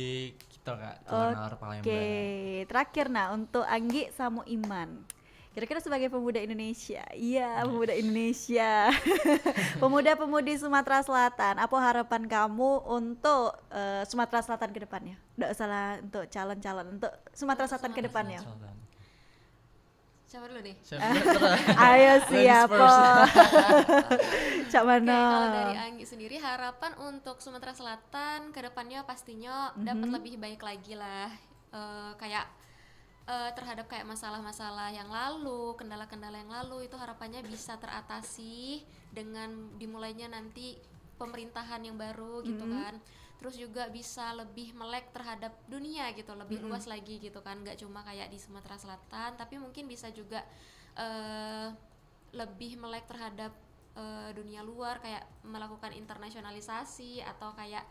[SPEAKER 3] kita Kak, Tular Palembang.
[SPEAKER 2] Oke, terakhir nah untuk Anggi sama Iman. Kira-kira sebagai pemuda Indonesia, iya pemuda Indonesia, pemuda-pemudi Sumatera Selatan, apa harapan kamu untuk Sumatera Selatan ke depannya? Nggak salah untuk calon-calon untuk Sumatera Selatan ke depannya.
[SPEAKER 4] Siapa dulu deh?
[SPEAKER 2] Ayo
[SPEAKER 3] Ladies
[SPEAKER 2] siapa? Cak
[SPEAKER 4] Oke,
[SPEAKER 2] mana?
[SPEAKER 4] kalau dari Anggi sendiri harapan untuk Sumatera Selatan kedepannya pastinya dapat lebih baik lagi lah. Kayak terhadap kayak masalah-masalah yang lalu, kendala-kendala yang lalu itu harapannya bisa teratasi dengan dimulainya nanti pemerintahan yang baru gitu kan. terus juga bisa lebih melek terhadap dunia gitu, lebih luas lagi gitu kan, nggak cuma kayak di Sumatera Selatan, tapi mungkin bisa juga lebih melek terhadap dunia luar, kayak melakukan internasionalisasi atau kayak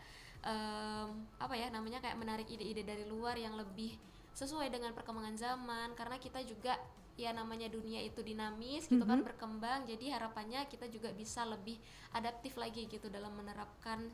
[SPEAKER 4] apa ya namanya, kayak menarik ide-ide dari luar yang lebih sesuai dengan perkembangan zaman, karena kita juga ya namanya dunia itu dinamis gitu kan, berkembang, jadi harapannya kita juga bisa lebih adaptif lagi gitu dalam menerapkan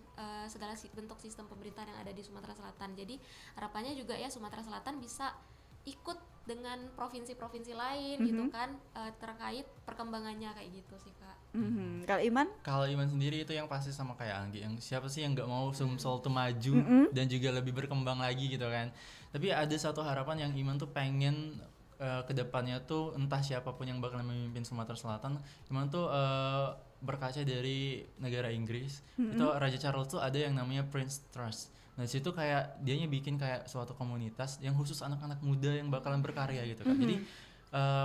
[SPEAKER 4] segala bentuk sistem pemerintahan yang ada di Sumatera Selatan. Jadi harapannya juga ya Sumatera Selatan bisa ikut dengan provinsi-provinsi lain gitu kan, terkait perkembangannya kayak gitu sih Kak.
[SPEAKER 2] Kalau Iman?
[SPEAKER 3] Kalau Iman sendiri itu yang pasti sama kayak Anggi, yang siapa sih yang nggak mau Sumsel tuh maju dan juga lebih berkembang lagi gitu kan. Tapi ada satu harapan yang Iman tuh pengen kedepannya tuh, entah siapapun yang bakal memimpin Sumatera Selatan, Iman tuh berkaca dari negara Inggris, itu Raja Charles tuh ada yang namanya Prince Trust. Nah situ kayak dianya bikin kayak suatu komunitas yang khusus anak-anak muda yang bakalan berkarya gitu kan. Jadi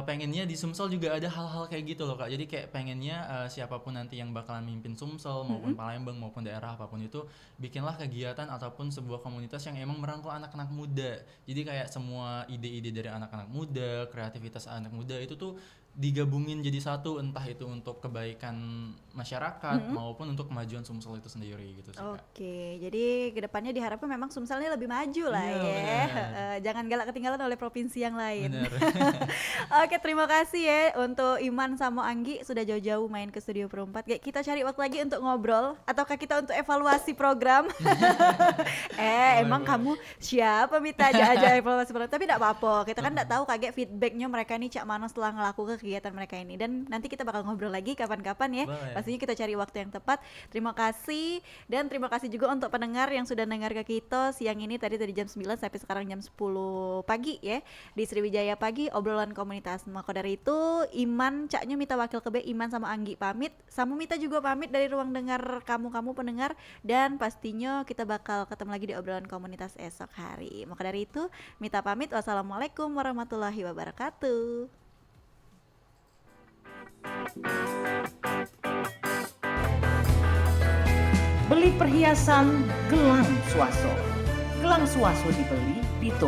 [SPEAKER 3] pengennya di Sumsel juga ada hal-hal kayak gitu loh Kak. Jadi kayak pengennya siapapun nanti yang bakalan mimpin Sumsel maupun Palembang maupun daerah apapun itu, bikinlah kegiatan ataupun sebuah komunitas yang emang merangkul anak-anak muda. Jadi kayak semua ide-ide dari anak-anak muda, kreativitas anak muda itu tuh digabungin jadi satu, entah itu untuk kebaikan masyarakat maupun untuk kemajuan Sumsel itu sendiri gitu sih Kak.
[SPEAKER 2] Oke, jadi kedepannya diharapkan memang Sumsel ini lebih maju lah
[SPEAKER 3] Iya,
[SPEAKER 2] ya.
[SPEAKER 3] benar.
[SPEAKER 2] Jangan galak ketinggalan oleh provinsi yang lain.
[SPEAKER 3] Bener.
[SPEAKER 2] Oke, terima kasih ya untuk Iman sama Anggi sudah jauh-jauh main ke Studio Perempat. Kayak kita cari waktu lagi untuk ngobrol, ataukah kita untuk evaluasi program? Emang kamu siapa minta aja evaluasi program? Tapi tidak apa-apa, kita kan tidak tahu kaget feedbacknya mereka nih cak mana setelah ngelakukan kegiatan mereka ini. Dan nanti kita bakal ngobrol lagi kapan-kapan ya.
[SPEAKER 3] Boleh.
[SPEAKER 2] Pastinya kita cari waktu yang tepat. Terima kasih, dan terima kasih juga untuk pendengar yang sudah dengar ke kita siang ini, tadi jam 9 sampai sekarang jam 10 pagi ya, di Sriwijaya Pagi, obrolan komunitas. Maka dari itu Iman caknya minta wakil kebe, Iman sama Anggi pamit, sama Mita juga pamit dari ruang dengar kamu pendengar, dan pastinya kita bakal ketemu lagi di obrolan komunitas esok hari. Maka dari itu Mita pamit, wassalamualaikum warahmatullahi wabarakatuh.
[SPEAKER 6] Beli perhiasan gelang Suaso. Gelang Suaso dibeli di toko